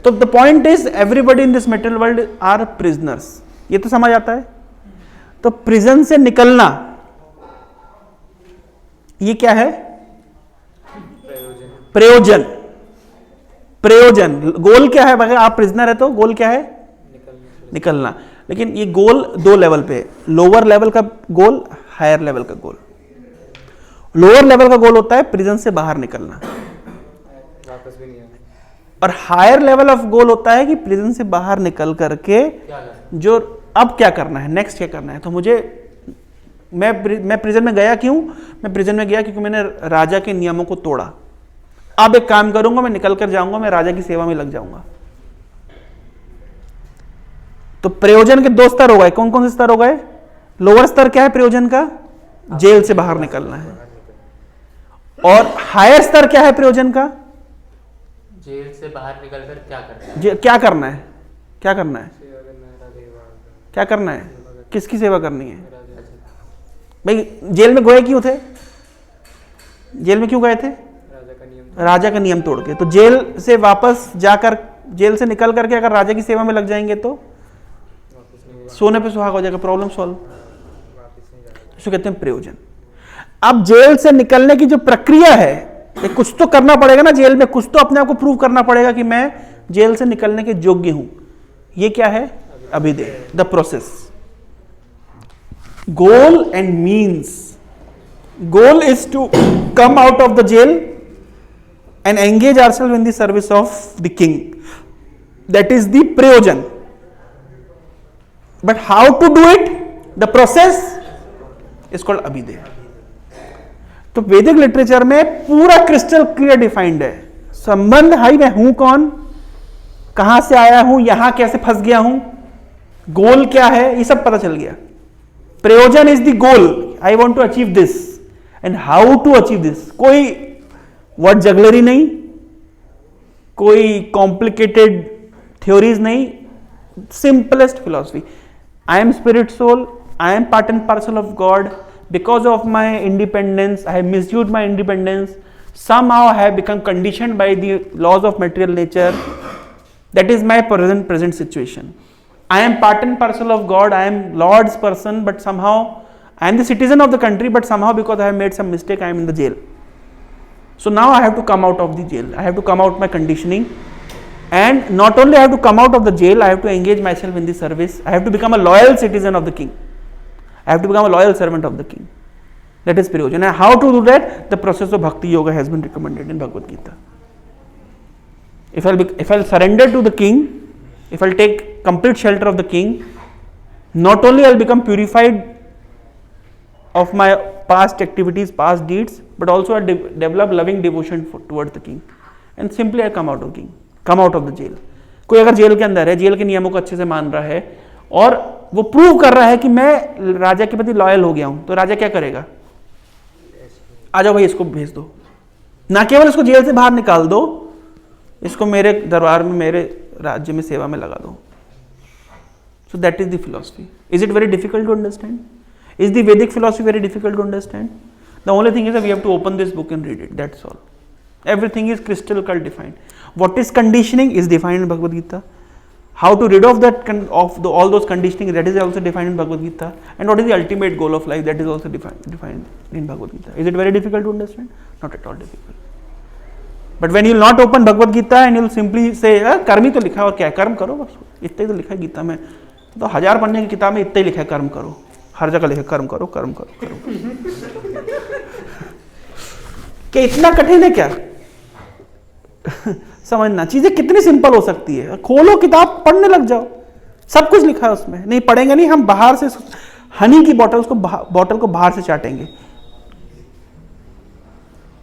तो the point is everybody in this material world are prisoners. ये तो समझ आता है। तो प्रिजन से निकलना ये क्या है? प्रयोजन। प्रयोजन, गोल क्या है? अगर आप प्रिजनर है तो गोल क्या है? निकलना। लेकिन ये गोल दो लेवल पे, लोअर लेवल का गोल, हायर लेवल का गोल। लोअर लेवल का गोल होता है प्रिजन से बाहर निकलना, वापस भी नहीं आना। और हायर लेवल ऑफ गोल होता है कि प्रिजन से बाहर निकल करके जो अब क्या करना है, नेक्स्ट क्या करना है। तो मुझे मैं प्रिजन में गया क्यों? मैं प्रिजन में गया क्योंकि मैंने राजा के नियमों को तोड़ा। अब एक काम करूंगा, मैं निकल कर जाऊंगा, मैं राजा की सेवा में लग जाऊंगा। तो प्रयोजन के दो स्तर हो गए। कौन कौन से स्तर हो गए? लोअर स्तर क्या है प्रयोजन का? जेल से बाहर निकलना है। और हायर स्तर क्या है प्रयोजन का? जेल से बाहर निकलकर क्या करना है? क्या करना है? क्या करना है? क्या करना है? किसकी सेवा करनी है? भाई जेल में गए क्यों थे? जेल में क्यों गए थे? राजा का नियम तोड़ के। तो जेल से वापस जाकर, जेल से निकल करके अगर राजा की सेवा में लग जाएंगे तो सोने पे सुहागा हो जाएगा, प्रॉब्लम सॉल्व। इसको कहते हैं प्रयोजन। अब जेल से निकलने की जो प्रक्रिया है, कुछ तो करना पड़ेगा ना जेल में, कुछ तो अपने आप को प्रूव करना पड़ेगा कि मैं जेल से निकलने के योग्य हूं। ये क्या है? अभिधेय, the process. Goal and means. Goal is to come out of the jail and engage ourselves in the service of the king. That is the प्रयोजन। But how to do it? The process is called अभिधेय। तो वैदिक literature में पूरा crystal clear defined है संबंध। High मैं हूं कौन, कहां से आया हूं, यहां कैसे फंस गया हूं, गोल क्या है, ये सब पता चल गया। प्रयोजन is the goal, I want to achieve this, and how to achieve this. कोई वर्ड जगलरी नहीं, कोई कॉम्प्लिकेटेड थ्योरीज नहीं, simplest philosophy. I am spirit soul, I am part and parcel of God. Because of my independence, I have misused my independence. Somehow I have become conditioned by the laws of material nature. That is my present situation. I am part and parcel of God, I am Lord's person, but somehow I am the citizen of the country, but somehow because I have made some mistake, I am in the jail. So now I have to come out of the jail. I have to come out my conditioning. And not only I have to come out of the jail, I have to engage myself in the service. I have to become a loyal citizen of the king. I have to become a loyal servant of the king. That is Prayojan. And how to do that? The process of Bhakti Yoga has been recommended in Bhagavad Gita. If I'll surrender to the king, if I'll take complete shelter of the king, not only I'll become purified of my past activities, past deeds, but also I'll develop loving devotion towards the king. And simply I come out of the king. Come out of the jail. कोई अगर jail के अंदर है, jail के नियमों को अच्छे से मान रहा है और वो प्रूव कर रहा है कि मैं राजा के प्रति लॉयल हो गया हूं, तो राजा क्या करेगा? आ जाओ भाई, इसको भेज दो. ना केवल इसको जेल से बाहर निकाल दो, इसको मेरे दरबार में, मेरे राज्य में सेवा में लगा दो. So that is the philosophy. Is it very difficult to understand? Is the Vedic philosophy very difficult to understand? The only thing is that we have to open this book and read it. That's all. Everything is crystal clear defined. What is conditioning is defined in Bhagavad Gita. How to rid of that all those conditioning, that is also defined in Bhagavad Gita. And what is the ultimate goal of life, that is also defined in Bhagavad Gita. Is it very difficult to understand? Not at all difficult. But when you will not open Bhagavad Gita and you will simply say कर्म ही तो लिखा है और क्या है, कर्म करो बस, इतना ही तो लिखा है गीता में. तो 1000 पन्ने की किताब में इतना ही लिखा है, कर्म करो. हर जगह लिखा है कर्म करो, कर्म करो, कर्म करो. क्या इतना कठिन है क्या? समझना, चीजें कितनी सिंपल हो सकती है. खोलो किताब, पढ़ने लग जाओ, सब कुछ लिखा है उसमें. नहीं पढ़ेंगे नहीं, हम बाहर से हनी की बॉटल को बाहर से चाटेंगे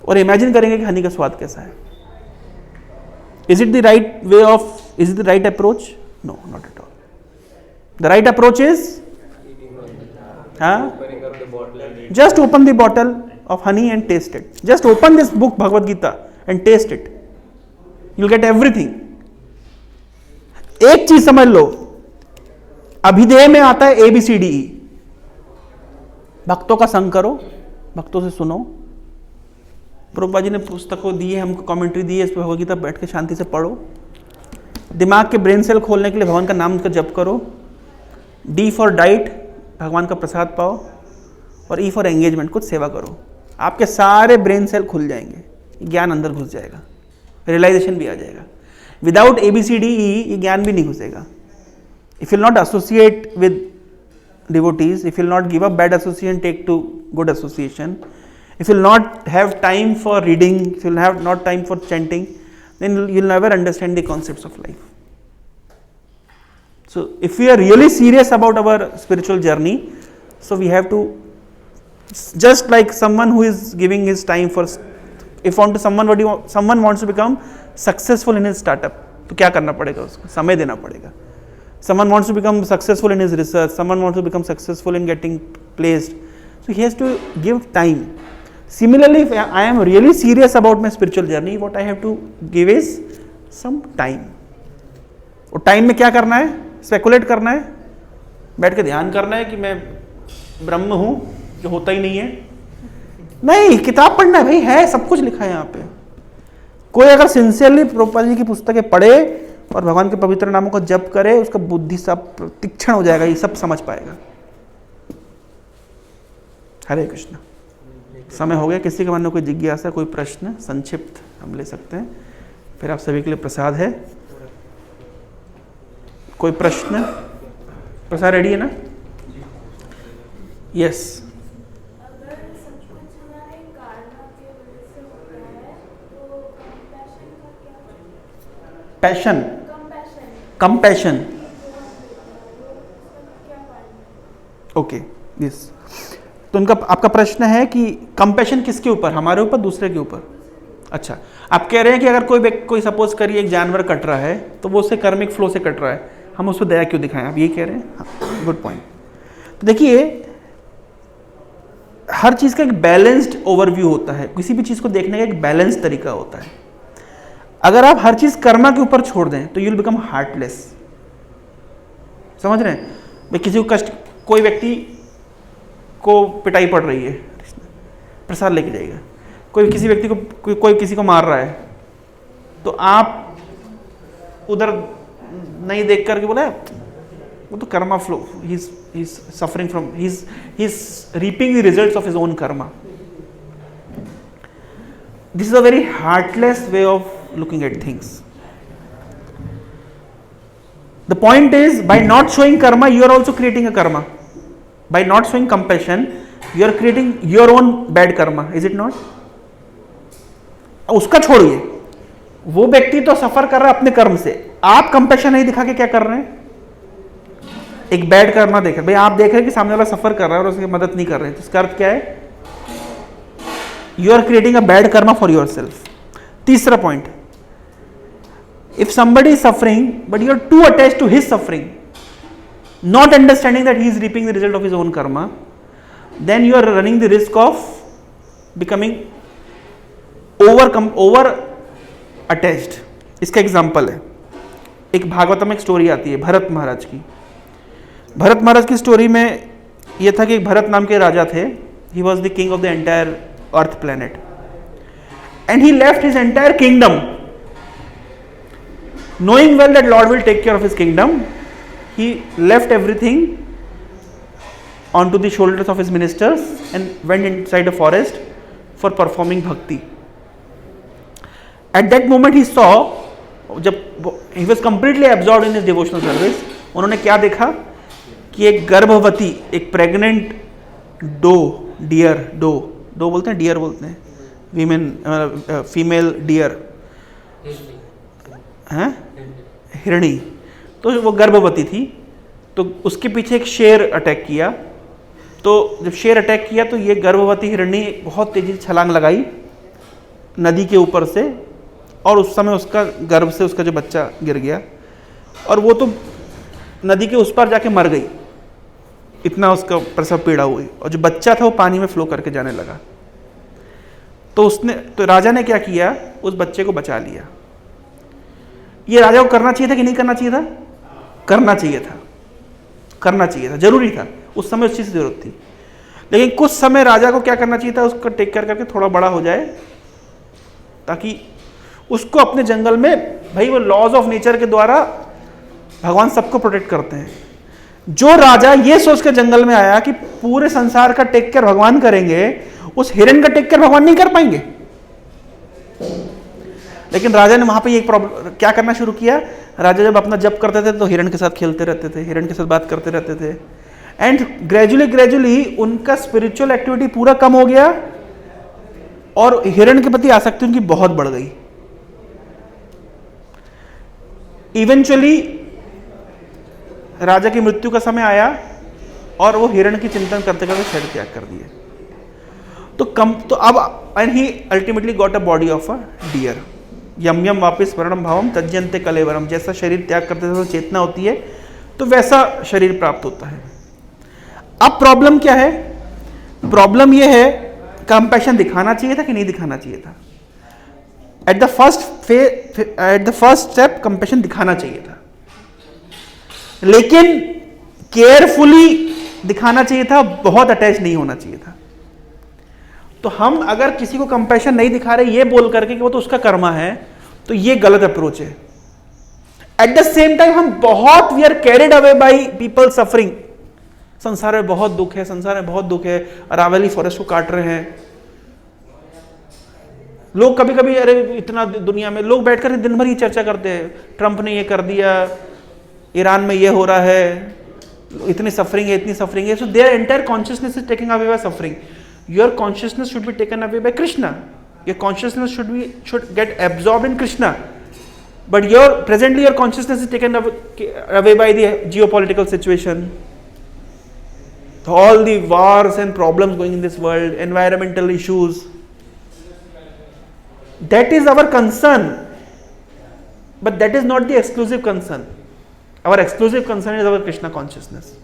और इमेजिन करेंगे कि हनी का स्वाद कैसा है. Is it the right way of, is it the right approach? No, not at all. The right approach is just open the bottle of honey and taste it. Just open this book Bhagavad Gita and taste it. You'll get everything. एक चीज समझ लो, अभिधेय में आता है ABCDE. भक्तों का संग करो, भक्तों से सुनो. प्रभुपाद जी ने पुस्तकों दी है, हमको कमेंट्री दी है, इस पर भगवद गीता बैठ के शांति से पढ़ो. दिमाग के ब्रेन सेल खोलने के लिए भगवान का नाम का जप करो. D फॉर डाइट, भगवान का प्रसाद पाओ. और E फॉर एंगेजमेंट, कुछ सेवा करो. आपके सारे ब्रेन सेल खुल जाएंगे, ज्ञान अंदर घुस जाएगा, रियलाइजेशन भी आ जाएगा. विदाउट ABCDE ये ज्ञान भी नहीं घुसेगा. If you not associate with devotees, if you will not give up bad association, take to good association, if you will not have time for reading, if you will have not time for chanting, then you will never understand the concepts of life. So if we are really serious about our spiritual journey, so we have to, just like someone who is giving his time for, if someone wants to become successful in his startup, तो क्या करना पड़ेगा उसको? समय देना पड़ेगा. Someone wants to become successful in his research, someone wants to become successful in getting placed, so he has to give time. Similarly, if I am really serious about my spiritual journey, what I have to give is some time. और time में क्या करना है? Speculate करना है, बैठ के ध्यान करना है कि मैं ब्रह्म हूँ, जो होता ही नहीं है. नहीं, किताब पढ़ना है भाई, है सब कुछ लिखा है यहाँ पे. कोई अगर सिंसियरली प्रभुपाद जी की पुस्तकें पढ़े और भगवान के पवित्र नामों को जप करे, उसका बुद्धि सब तीक्ष्ण हो जाएगा, ये सब समझ पाएगा. हरे कृष्ण. समय हो गया. किसी के मन में कोई जिज्ञासा, कोई प्रश्न संक्षिप्त हम ले सकते हैं, फिर आप सभी के लिए प्रसाद है. कोई प्रश्न? प्रसाद रेडी है ना? Yes. Passion, compassion. Okay, yes. तो उनका, आपका प्रश्न है कि कंपैशन किसके ऊपर? हमारे ऊपर, दूसरे के ऊपर? अच्छा, आप कह रहे हैं कि अगर कोई सपोज करिए एक जानवर कट रहा है, तो वो उससे कर्मिक फ्लो से कट रहा है, हम उसको दया क्यों दिखाएं? आप ये कह रहे हैं? हाँ, गुड पॉइंट. तो देखिए, हर चीज़ का एक बैलेंस्ड ओवरव्यू होता है, किसी भी चीज़ को देखने का एक बैलेंस तरीका होता है। अगर आप हर चीज़ कर्मा के ऊपर छोड़ दें तो यू विल बिकम हार्टलेस। समझ रहे हैं भाई, किसी को कष्ट, कोई व्यक्ति को पिटाई पड़ रही है, प्रसाद लेके जाएगा, कोई किसी व्यक्ति को कोई किसी को मार रहा है, तो आप उधर नहीं देख करके बोला वो तो Karma flow, he is suffering from, he is reaping the results of his own Karma. This is a very heartless way of looking at things. The point is, by not showing karma, you are also creating a karma. By not showing compassion, you are creating your own bad karma, is it not? उसका छोड़िए, वो व्यक्ति तो सफर कर रहा है अपने कर्म से, आप कंपैशन नहीं दिखा के क्या कर रहे हैं? एक बैड कर्मा देख रहे, भाई आप देख रहे हैं कि सामने वाला सफर कर रहा है और उसकी मदद नहीं कर रहे हैं, तो इसका अर्थ क्या है? You are creating a bad karma for yourself. तीसरा point, if somebody is suffering but you are too attached to his suffering, not understanding that he is reaping the result of his own karma, then you are running the risk of becoming over attached. इसका example है, एक भागवतम में एक story आती है भरत महाराज की। भरत महाराज की story में यह था कि एक भरत नाम के राजा थे, he was the king of the entire earth planet and he left his entire kingdom. Knowing well that Lord will take care of his kingdom, he left everything onto the shoulders of his ministers and went inside a forest for performing bhakti. At that moment he saw, जब he was completely absorbed in his devotional service, उन्होंने क्या देखा कि एक गर्भवती, एक pregnant dear बोलते हैं, डियर बोलते हैं, वीमेन, फीमेल डियर हैं, हिरणी, तो वो गर्भवती थी, तो उसके पीछे एक शेर अटैक किया। तो जब शेर अटैक किया तो ये गर्भवती हिरणी बहुत तेजी से छलांग लगाई नदी के ऊपर से, और उस समय उसका गर्भ से उसका जो बच्चा गिर गया और वो तो नदी के उस पार जाके मर गई, इतना उसका प्रसव पीड़ा हुई, और जो बच्चा था वो पानी में फ्लो करके जाने लगा। तो राजा ने क्या किया, उस बच्चे को बचा लिया। ये राजा को करना चाहिए था कि नहीं करना चाहिए था? करना चाहिए था, जरूरी था, उस समय उस चीज़ की जरूरत थी। लेकिन कुछ समय राजा को क्या करना चाहिए था, उसको टेक केयर करके थोड़ा बड़ा हो जाए, ताकि उसको अपने जंगल में, भाई वो लॉज ऑफ नेचर के द्वारा भगवान सबको प्रोटेक्ट करते हैं। जो राजा ये सोच कर जंगल में आया कि पूरे संसार का टेक केयर भगवान करेंगे, उस हिरण का टेक केयर भगवान नहीं कर पाएंगे। लेकिन राजा ने वहां पे एक प्रॉब्लम क्या करना शुरू किया, राजा जब अपना जप करते थे तो हिरण के साथ खेलते रहते थे, हिरण के साथ बात करते रहते थे, एंड ग्रेजुअली उनका स्पिरिचुअल एक्टिविटी पूरा कम हो गया और हिरण के प्रति आसक्ति उनकी बहुत बढ़ गई। इवेंचुअली राजा की मृत्यु का समय आया और वो हिरण की चिंतन करते करते शरीर त्याग कर दिए। तो अब and he ultimately got a body of a deer. यम यम वापिस वर्णम भावम तज्जन्ते कलेवरम, जैसा शरीर त्याग करते थे चेतना होती है तो वैसा शरीर प्राप्त होता है। अब प्रॉब्लम क्या है? प्रॉब्लम यह है, कंपैशन दिखाना चाहिए था कि नहीं दिखाना चाहिए था? At the first step compassion दिखाना चाहिए था, लेकिन केयरफुली दिखाना चाहिए था, बहुत अटैच नहीं होना चाहिए था। तो हम अगर किसी को कंपैशन नहीं दिखा रहे ये बोल करके कि वो तो उसका कर्मा है, तो ये गलत अप्रोच है। एट द सेम टाइम हम बहुत, we are carried away by people suffering. संसार में बहुत दुख है, संसार में बहुत दुख है, अरावली फॉरेस्ट को काट रहे हैं लोग। कभी कभी अरे इतना दुनिया में लोग बैठकर दिन भर ही चर्चा करते हैं, ट्रंप ने ये कर दिया, ईरान में ये हो रहा है, इतनी सफरिंग है, इतनी सफरिंग है। So their entire consciousness is taking away by suffering. Your consciousness should be taken away by Krishna. Your consciousness should get absorbed in Krishna. But presently your consciousness is taken away by the geopolitical situation. All the wars and problems going in this world, environmental issues. That is our concern. But that is not the exclusive concern. Our exclusive concern is our Krishna consciousness.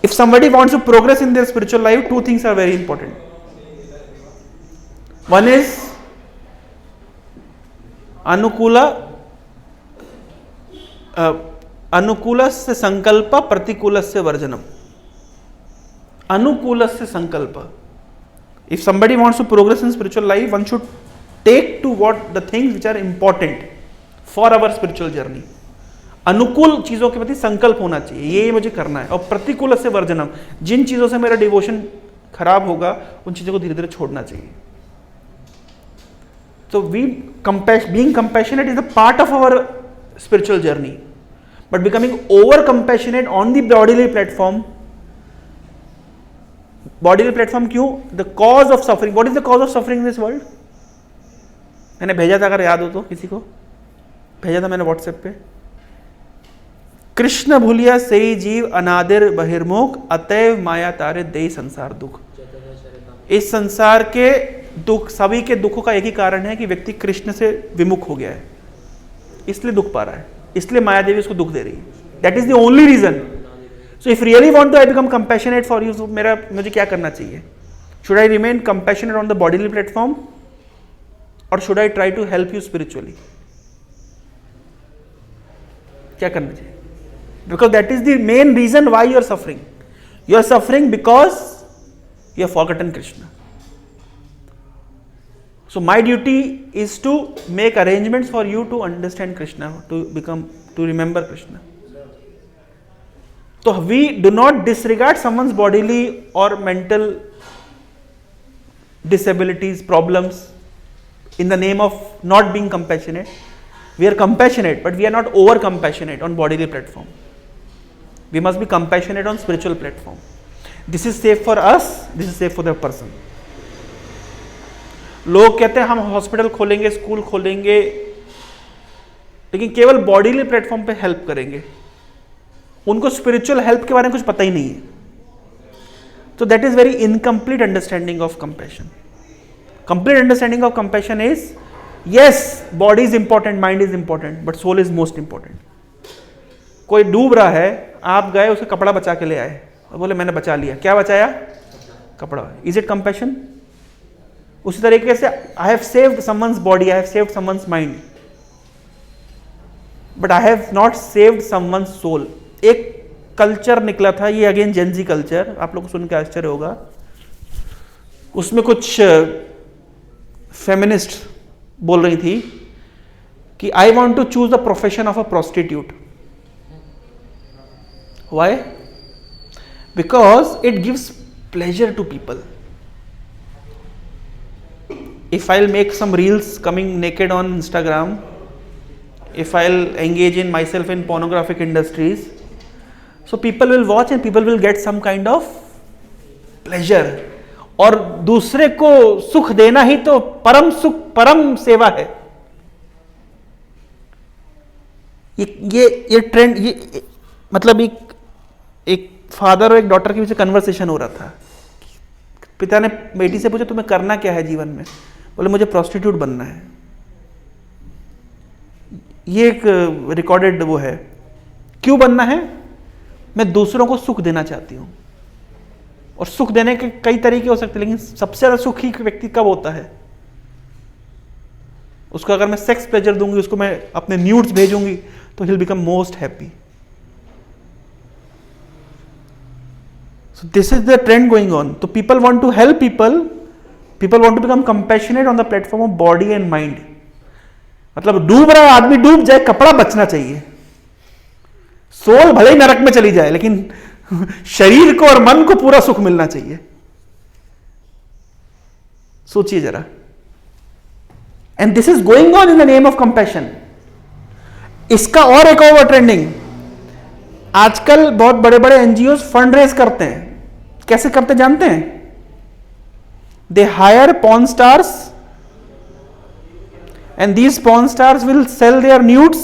If somebody wants to progress in their spiritual life, two things are very important. One is अनुकूलस्य संकल्प प्रतिकूलस्य वर्जनम. अनुकूलस्य संकल्प. If somebody wants to progress in spiritual life, one should take to what the things which are important for our spiritual journey. अनुकूल चीजों के प्रति संकल्प होना चाहिए, ये मुझे करना है. और प्रतिकूल से वर्जनम, जिन चीजों से मेरा डिवोशन खराब होगा उन चीजों को धीरे धीरे छोड़ना चाहिए. So being compassionate is a part of our spiritual journey, but becoming over compassionate on the bodily platform क्यों? The cause of suffering. What is the cause of suffering in this world? मैंने भेजा था, अगर याद हो तो, किसी को भेजा था मैंने व्हाट्सएप पे. कृष्ण भूलिया सही जीव अनादिर बहिर्मुख, अतएव माया तारे दे संसार दुख. इस संसार के दुख, सभी के दुखों का एक ही कारण है कि व्यक्ति कृष्ण से विमुख हो गया है, इसलिए दुख पा रहा है, इसलिए माया देवी उसको दुख दे रही है. That is the only reason. So if really want to I become compassionate for you, मुझे क्या करना चाहिए? Should I remain compassionate on the bodily platform और should I try to help you spiritually? क्या करना चाहिए? Because that is the main reason why you are suffering. You are suffering because you have forgotten Krishna. So my duty is to make arrangements for you to understand Krishna, to remember Krishna. So we do not disregard someone's bodily or mental disabilities, problems in the name of not being compassionate. We are compassionate, but we are not over compassionate on bodily platform. We must be compassionate on spiritual platform. This is safe for us, this is safe for the person. लोग कहते हैं हम hospital खोलेंगे, school खोलेंगे, लेकिन केवल bodily platform पे help करेंगे, उनको स्पिरिचुअल हेल्प के बारे में कुछ पता ही नहीं है. तो that is very incomplete understanding of compassion. Complete understanding of compassion is, yes body is important, mind is important, but soul is most important. कोई डूब रहा है, आप गए उसका कपड़ा बचा के ले आए और बोले मैंने बचा लिया. क्या बचाया? कपड़ा. Is it compassion? उसी तरीके से I have saved someone's body, I have saved someone's mind, but I have not saved someone's soul. एक कल्चर निकला था, ये अगेन जेनजी कल्चर, आप लोग को सुन के आश्चर्य होगा. उसमें कुछ फेमिनिस्ट बोल रही थी कि I want to choose the profession of a prostitute. Why? Because it gives pleasure to people. If I'll make some reels coming naked on Instagram, if I'll engage in myself in pornographic industries, so people will watch and people will get some kind of pleasure. और दूसरे को सुख देना ही तो परम सुख, परम सेवा है. ये ट्रेंड, ये मतलब एक फादर और एक डॉटर के बीच कन्वर्सेशन हो रहा था. पिता ने बेटी से पूछा तुम्हें करना क्या है जीवन में? बोले मुझे प्रोस्टिट्यूट बनना है. ये एक रिकॉर्डेड वो है. क्यों बनना है? मैं दूसरों को सुख देना चाहती हूं. और सुख देने के कई तरीके हो सकते हैं, लेकिन सबसे ज्यादा सुखी व्यक्ति कब होता है? उसको अगर मैं सेक्स प्लेजर दूंगी, उसको मैं अपने न्यूड्स भेजूंगी, तो he will become most happy. So this is the trend going on. So people want to help people. People want to become compassionate on the platform of body and mind. मतलब डूब रहा है आदमी, डूब जाए, कपड़ा बचना चाहिए. सोल भले ही नरक में चली जाए, लेकिन शरीर को और मन को पूरा सुख मिलना चाहिए. सोचिए जरा. And this is going on in the name of compassion. इसका और एक ओवर ट्रेंडिंग. आजकल बहुत बड़े बड़े एनजीओ फंड रेज करते हैं. कैसे करते जानते हैं? They hire porn stars and these porn stars will sell their nudes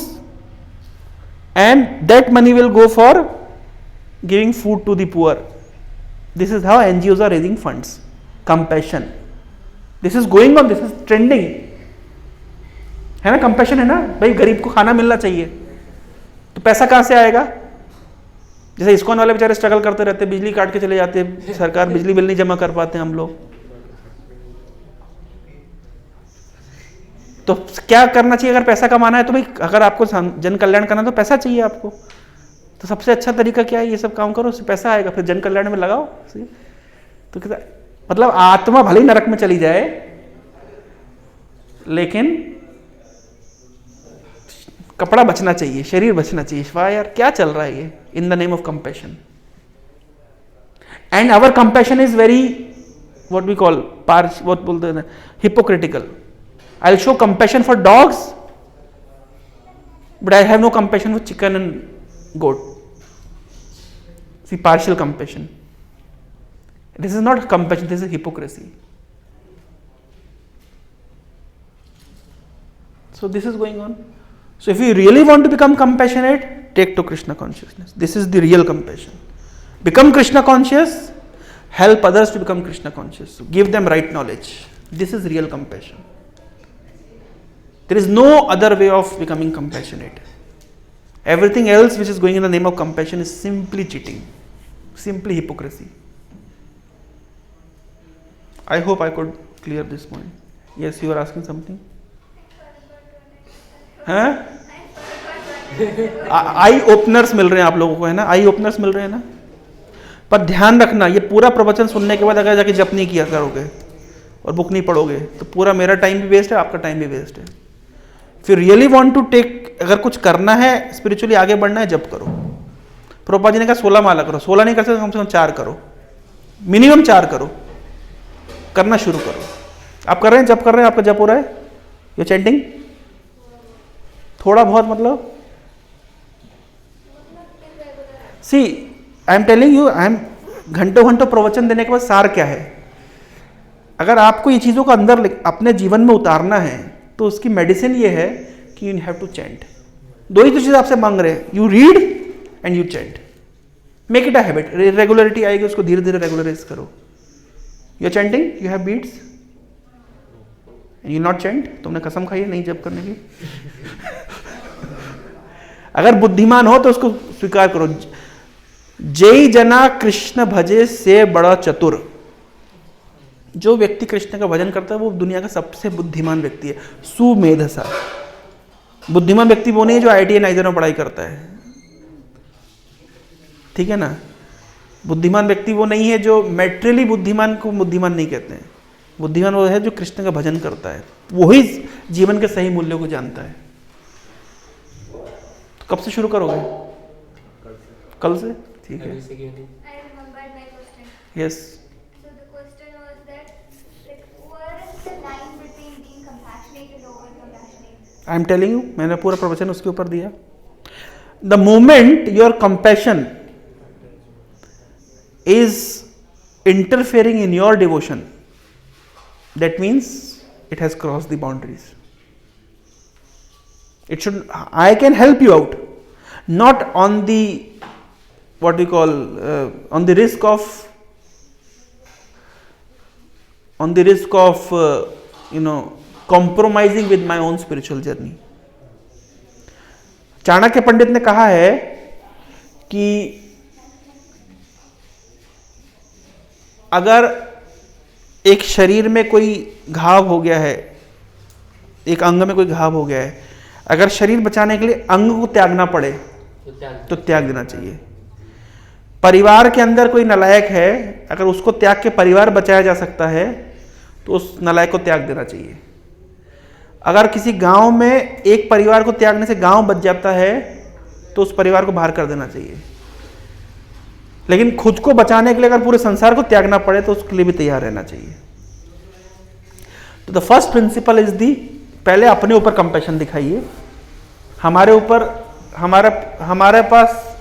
and that money will go for giving food to the poor. This is how NGOs are raising funds. Compassion. This is going on, this is trending. है ना? Compassion है ना भाई, गरीब को खाना मिलना चाहिए, तो पैसा कहां से आएगा? जैसे इस्कॉन वाले बेचारे स्ट्रगल करते रहते, बिजली काट के चले जाते, सरकार बिजली बिल नहीं जमा कर पाते हम लोग। तो क्या करना चाहिए? अगर पैसा कमाना है तो भाई, अगर आपको जन कल्याण करना है तो पैसा चाहिए आपको, तो सबसे अच्छा तरीका क्या है? ये सब काम करो, उससे पैसा आएगा, फिर जन कल्याण में लगाओ। तो क्या मतलब, आत्मा भले ही नरक में चली जाए लेकिन कपड़ा बचना चाहिए, शरीर बचना चाहिए। वाह यार, क्या चल रहा है ये? In the name of compassion. And our compassion is very, what we call, what बोलते हैं, hypocritical. I will show compassion for dogs but I have no compassion for chicken and goat. See, partial compassion. This is not compassion, this is hypocrisy. So this is going on. So if you really want to become compassionate, take to Krishna consciousness. This is the real compassion. Become Krishna conscious, help others to become Krishna conscious. Give them right knowledge. This is real compassion. There is no other way of becoming compassionate. Everything else which is going in the name of compassion is simply cheating, simply hypocrisy. I hope I could clear this point. Yes, you are asking something? हाँ? आई openers मिल रहे हैं आप लोगों को, है ना? आई openers मिल रहे हैं ना? पर ध्यान रखना, ये पूरा प्रवचन सुनने के बाद अगर जाके जप नहीं किया करोगे और बुक नहीं पढ़ोगे तो पूरा मेरा टाइम भी वेस्ट है, आपका टाइम भी वेस्ट है। फिर रियली वांट टू टेक, अगर कुछ करना है, स्पिरिचुअली आगे बढ़ना है, जप करो। प्रभुपाद जी ने कहा 16 माला करो, 16 नहीं कर सकते कम से कम 4 करो, मिनिमम 4 करो, करना शुरू करो। आप कर रहे हैं, जप कर रहे हैं, आपका जप हो रहा है, ये चैंटिंग थोड़ा बहुत, मतलब see I am telling you, I am घंटों घंटों प्रवचन देने के बाद सार क्या है? अगर आपको ये चीजों को अंदर अपने जीवन में उतारना है तो उसकी मेडिसिन ये है कि यू हैव टू चैंट। 2 ही तो चीज आपसे मांग रहे हैं, you read and you chant. Make it a habit, regularity आएगी, उसको धीरे धीरे रेगुलराइज करो। You are chanting, you have beats and you not chant. तुमने कसम खाई है नहीं जप करने की। अगर बुद्धिमान हो तो उसको स्वीकार करो। जय जना कृष्ण भजे से बड़ा चतुर। जो व्यक्ति कृष्ण का भजन करता है वो दुनिया का सबसे बुद्धिमान व्यक्ति है। सुमेधसा। बुद्धिमान व्यक्ति वो नहीं है जो IIT नाइजर में पढ़ाई करता है, ठीक है ना? बुद्धिमान व्यक्ति वो नहीं है जो मैटेरियली बुद्धिमान को बुद्धिमान नहीं कहते हैं। बुद्धिमान वो है जो कृष्ण का भजन करता है, वही जीवन के सही मूल्यों को जानता है। तो कब से शुरू करोगे? कल से, ठीक है। I remembered my question. Yes. So the question was that, like, where is the line between being compassionate and over compassionate? I am telling you, मैंने पूरा प्रवचन उसके ऊपर दिया। The moment your compassion is interfering in your devotion, that means it has cross the boundaries. It should, I can help you out, not on the, what we call, on the risk of, compromising with my own spiritual journey. Chanakya Pandit ने कहा है कि अगर एक शरीर में कोई घाव हो गया है, एक अंग में कोई घाव हो गया है, अगर शरीर बचाने के लिए अंग को त्यागना पड़े तो त्याग देना चाहिए। परिवार के अंदर कोई नालायक है, अगर उसको त्याग के परिवार बचाया जा सकता है तो उस नालायक को त्याग देना चाहिए। अगर किसी गांव में एक परिवार को त्यागने से गांव बच जाता है तो उस परिवार को बाहर कर देना चाहिए। लेकिन खुद को बचाने के लिए अगर पूरे संसार को त्यागना पड़े तो उसके लिए भी तैयार रहना चाहिए। तो the first principle is the, पहले अपने ऊपर कंपैशन दिखाइए। हमारे ऊपर, हमारे पास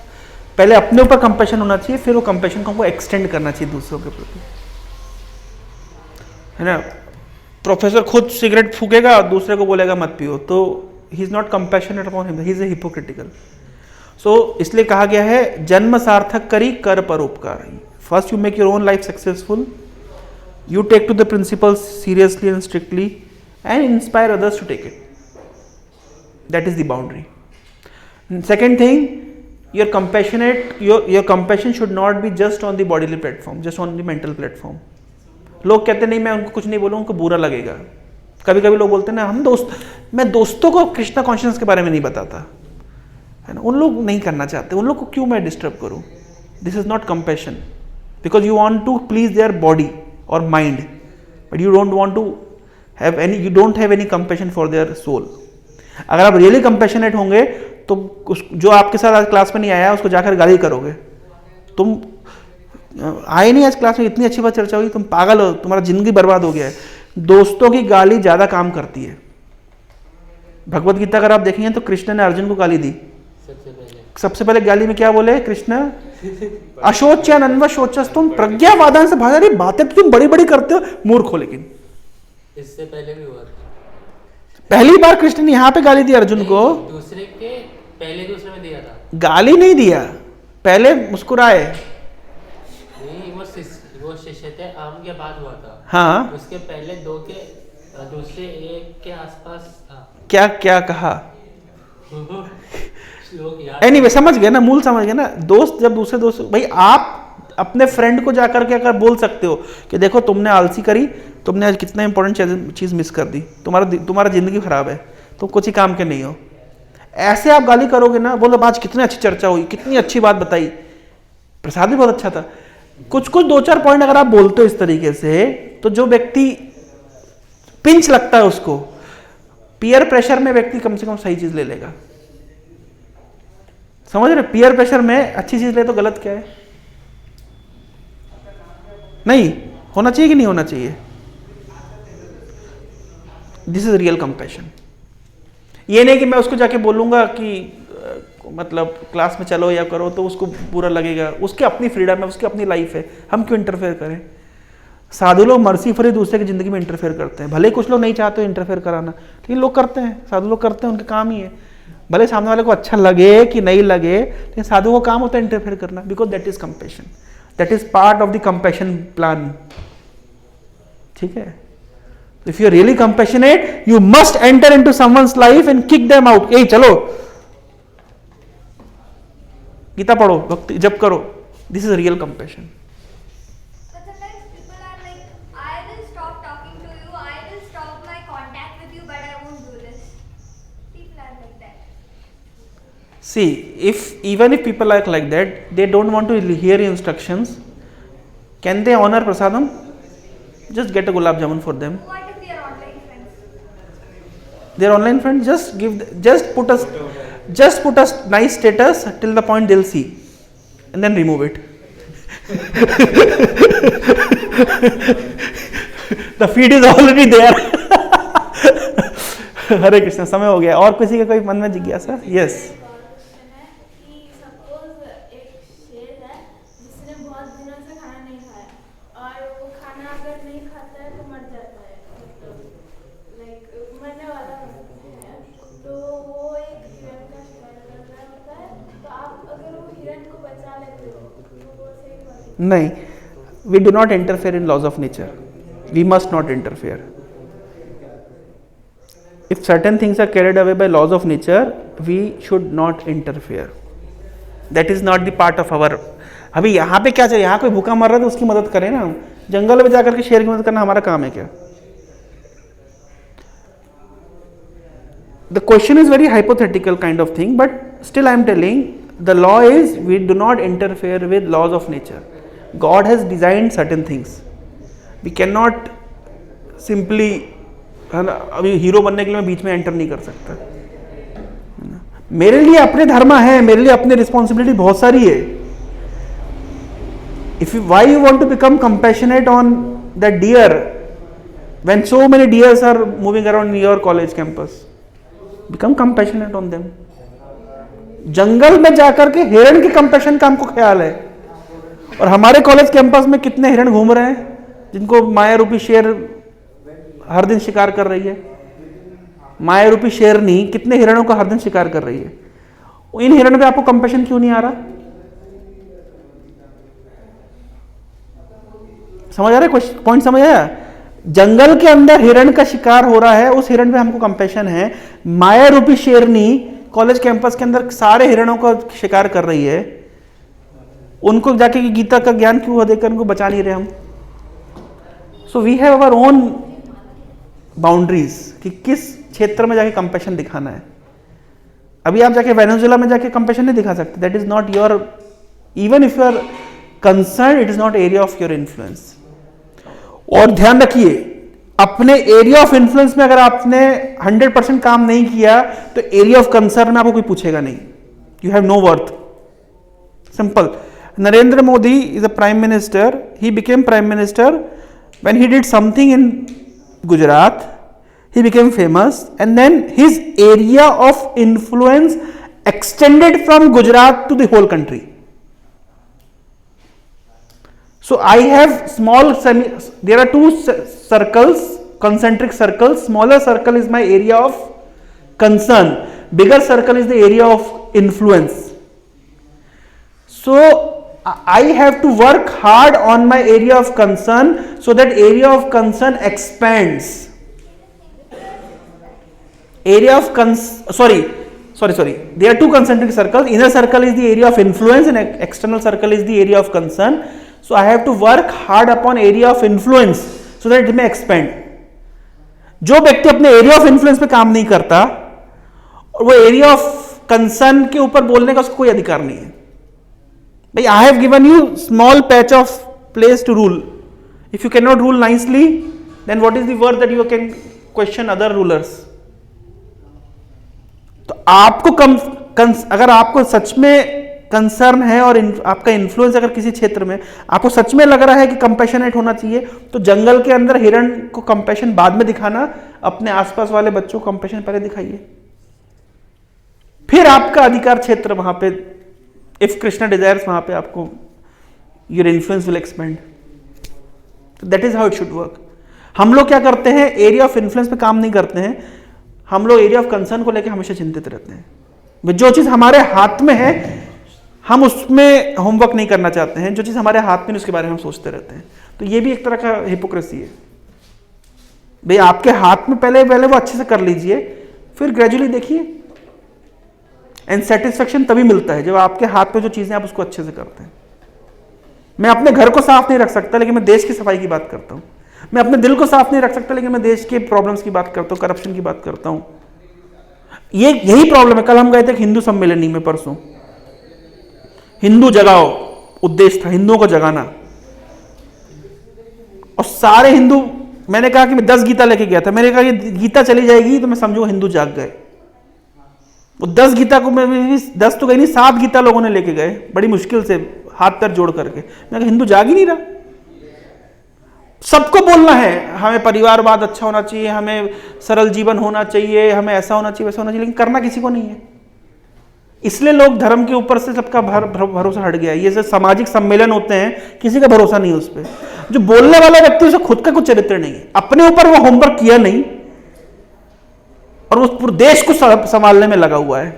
पहले अपने ऊपर कंपैशन होना चाहिए, फिर वो कंपैशन को हमको एक्सटेंड करना चाहिए दूसरों के प्रति, है ना? प्रोफेसर खुद सिगरेट फूकेगा और दूसरे को बोलेगा मत पियो, तो he is not compassionate upon him, he is a hypocritical. So इसलिए कहा गया है, जन्म सार्थक करी कर पर उपकार। First you make your own life successful, you take to the principles seriously and strictly and inspire others to take it. That is the boundary. And second thing, your compassionate, your compassion should not be just on the bodily platform, just on the mental platform. लोग कहते नहीं मैं उनको कुछ नहीं बोलूँ, उनको बुरा लगेगा। कभी कभी लोग बोलते हैं ना मैं दोस्तों को कृष्णा कॉन्शियसनेस के बारे में नहीं बताता, है ना, उन लोग नहीं करना चाहते, उन लोग को क्यों मैं डिस्टर्ब करूँ। This is not compassion, because you want to please their body और mind, but you don't want to have any, you don't have any compassion for their soul. अगर आप रियली कंपैशनेट होंगे तो जो आपके साथ आज क्लास में नहीं आया उसको जाकर गाली करोगे, तुम आए नहीं आज क्लास में, इतनी अच्छी बात चर्चा हुई, तुम पागल हो, तुम्हारा जिंदगी बर्बाद हो गया है। दोस्तों की गाली ज्यादा काम करती है। भगवत गीता अगर आप देखेंगे तो कृष्ण ने अर्जुन को गाली दी। सबसे पहले गाली में क्या बोले कृष्ण, अशोच्य नन्व शोचस, तुम प्रज्ञावादान से भाग, बातें तुम बड़ी बड़ी करते हो, मूर्ख हो। लेकिन इससे पहले भी हुआ था, पहली बार कृष्ण ने यहाँ पे गाली दी अर्जुन को, दूसरे में दिया था, गाली नहीं दिया, पहले मुस्कुराए। नहीं वो शिष्य थे, आम के बाद हुआ था। हाँ, उसके पहले दूसरे एक के आसपास था। क्या क्या कहा, लोग एनीवे समझ गए ना, मूल समझ गए ना। दोस्त जब दूसरे दोस्त, भाई आप अपने फ्रेंड को जाकर के अगर बोल सकते हो कि देखो तुमने आलसी करी, तुमने आज कितना इंपॉर्टेंट चीज मिस कर दी, तुम्हारा जिंदगी खराब है, तुम कुछ ही काम के नहीं हो, ऐसे आप गाली करोगे ना, बोलो आज कितनी अच्छी चर्चा हुई, कितनी अच्छी बात बताई, प्रसाद भी बहुत अच्छा था, कुछ दो चार पॉइंट अगर आप बोलते हो इस तरीके से, तो जो व्यक्ति पिंच लगता है उसको, पीयर प्रेशर में व्यक्ति कम से कम सही चीज ले लेगा। समझ रहे, पीयर प्रेशर में अच्छी चीज ले तो गलत क्या है, नहीं होना चाहिए कि नहीं होना चाहिए। This is real compassion. ये नहीं कि मैं उसको जाके बोलूंगा कि मतलब क्लास में चलो या करो तो उसको बुरा लगेगा, उसकी अपनी फ्रीडम है, उसकी अपनी लाइफ है, हम क्यों इंटरफेयर करें। साधु लोग मर्सीफुली दूसरे की जिंदगी में इंटरफेयर करते हैं, भले कुछ लोग नहीं चाहते इंटरफेयर कराना, लेकिन लोग करते हैं, साधु लोग करते हैं, उनका काम ही है। भले सामने वाले को अच्छा लगे कि नहीं लगे, लेकिन साधु को काम होता है इंटरफेयर करना, because that is compassion, that is part of the compassion plan. ठीक है, if you are really compassionate you must enter into someone's life and kick them out. ए चलो गीता पढ़ो, भक्ति जप करो, this is real compassion. But sometimes people are like, I will stop talking to you, I will stop my contact with you, but I won't do this. People are like that. See, even if people are like that, they don't want to hear instructions. Can they honor prasadam? Just get a gulab jamun for them. What if they are online friends? Their online friends, just put a nice status till the point they'll see, and then remove it. The feed is already there. हरे कृष्ण, समय हो गया। और किसी का कोई मन में जिज्ञासा? यस। नहीं, we do not interfere in laws of nature. We must not interfere. If certain things are carried away by laws of nature, we should not interfere. That is not the part of our. अभी यहाँ पे क्या चाहिए, यहाँ कोई भूखा मर रहा है तो उसकी मदद करें ना, जंगल में जाकर के शेर की मदद करना हमारा काम है क्या? The question is very hypothetical kind of thing, but still I am telling, the law is we do not interfere with laws of nature. God has designed certain things. We cannot simply, है ना, अभी hero बनने के लिए मैं बीच में enter नहीं कर सकता। मेरे लिए अपने धर्म है, मेरे लिए अपनी रिस्पॉन्सिबिलिटी बहुत सारी है। Why you want to become compassionate on that deer when so many deers are moving around in your college campus? Become compassionate on them. जंगल में जाकर के हिरण की कंपैशन का हमको ख्याल है, और हमारे कॉलेज कैंपस में कितने हिरण घूम रहे हैं जिनको माया रूपी शेर हर दिन शिकार कर रही है। माया रूपी शेरनी कितने हिरणों का हर दिन शिकार कर रही है। इन हिरणों पे आपको कंपैशन क्यों नहीं आ रहा? समझ आ रहा है पॉइंट? समझ आया? जंगल के अंदर हिरण का शिकार हो रहा है, उस हिरण पे हमको कंपैशन है। माया रूपी शेरनी कॉलेज कैंपस के अंदर सारे हिरणों का शिकार कर रही है, उनको जाके गीता का ज्ञान क्यों देकर उनको बचा नहीं रहे हम? So we have our own boundaries कि किस क्षेत्र में जाके कंपैशन दिखाना है। अभी आप जाके वेनेजुएला में जाके कंपैशन नहीं दिखा सकते, that is not your, even if you are concern, it is not area of your influence. और ध्यान रखिए, अपने एरिया ऑफ इन्फ्लुएंस में अगर आपने 100% काम नहीं किया तो एरिया ऑफ कंसर्न में आपको कोई पूछेगा नहीं, you have know worth. Simple. Narendra Modi is a prime minister, he became prime minister when he did something in Gujarat, he became famous, and then his area of influence extended from Gujarat to the whole country. So I have there are two circles, concentric circles. Smaller circle is my area of concern, bigger circle is the area of influence. So I have to work hard on my area of concern so that area of concern expands. There are two concentric circles. Inner circle is the area of influence and external circle is the area of concern. So I have to work hard upon area of influence so that it may expand. जो व्यक्ति अपने area of influence पे काम नहीं करता और वो area of concern के ऊपर बोलने का उसको कोई अधिकार नहीं है। भाई, I have given you small patch of place to rule. If you cannot rule nicely, then what is the worth that you can question other rulers? तो आपको अगर आपको सच में कंसर्न है और आपका इन्फ्लुएंस अगर किसी क्षेत्र में आपको सच में लग रहा है कि कंपैशनेट होना चाहिए, तो जंगल के अंदर हिरण को कंपैशन बाद में दिखाना, अपने आसपास वाले बच्चों को कंपैशन पहले दिखाइए, फिर आपका अधिकार क्षेत्र वहां पे, इफ कृष्णा डिजायर्स, वहां पे आपको your influence will expand. That is how it should work. हम लोग क्या करते हैं, एरिया ऑफ इन्फ्लुएंस पे काम नहीं करते हैं, हम लोग एरिया ऑफ कंसर्न को लेकर हमेशा चिंतित रहते हैं। जो चीज हमारे हाथ में है हम उसमें होमवर्क नहीं करना चाहते हैं, जो चीज हमारे हाथ में उसके बारे में हम सोचते रहते हैं। तो ये भी एक तरह का हिपोक्रेसी है। भाई, आपके हाथ में पहले वो अच्छे से कर लीजिए, फिर ग्रेजुअली देखिए। एंड सेटिस्फेक्शन तभी मिलता है जब आपके हाथ में जो चीजें आप उसको अच्छे से करते हैं। मैं अपने घर को साफ नहीं रख सकता लेकिन मैं देश की सफाई की बात करता हूं। मैं अपने दिल को साफ नहीं रख सकता लेकिन मैं देश के प्रॉब्लम्स की बात करता हूं, करप्शन की बात करता हूं। यही प्रॉब्लम है। कल हम गए थे हिंदू सम्मेलनी में, परसों हिंदू जगाओ उद्देश्य था, हिंदुओं को जगाना, और सारे हिंदू, मैंने कहा कि मैं 10 गीता लेके गया था, मैंने कहा कि गीता चली जाएगी तो मैं समझूंगा हिंदू जाग गए। वो 10 गीता को, मैं 10 तो गई नहीं, 7 गीता लोगों ने लेके गए बड़ी मुश्किल से, हाथ पैर जोड़ करके। मैं कहा हिंदू जाग ही नहीं रहा। सबको बोलना है हमें परिवारवाद अच्छा होना चाहिए, हमें सरल जीवन होना चाहिए, हमें ऐसा होना चाहिए, वैसा होना चाहिए, लेकिन करना किसी को नहीं है। इसलिए लोग धर्म के ऊपर से सबका भरोसा हट गया है। ये जो सामाजिक सम्मेलन होते हैं, किसी का भरोसा नहीं है उस पर। जो बोलने वाला व्यक्ति, उसे खुद का कुछ चरित्र नहीं है, अपने ऊपर वो होमवर्क किया नहीं, और उस पूरे देश को संभालने में लगा हुआ है,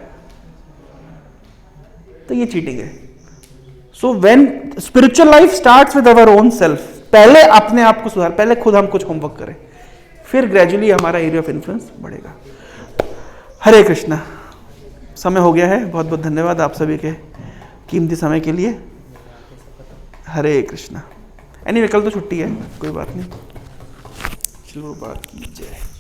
तो ये चीटिंग है। So when spiritual life starts with our own self, पहले अपने आप को सुधार, पहले खुद हम कुछ होमवर्क करें, फिर ग्रेजुअली हमारा एरिया ऑफ इन्फ्लुएंस बढ़ेगा। हरे कृष्णा। समय हो गया है। बहुत बहुत धन्यवाद आप सभी के कीमती समय के लिए। हरे कृष्णा। एनीवे, कल तो छुट्टी है, कोई बात नहीं। चलो, बात की जय।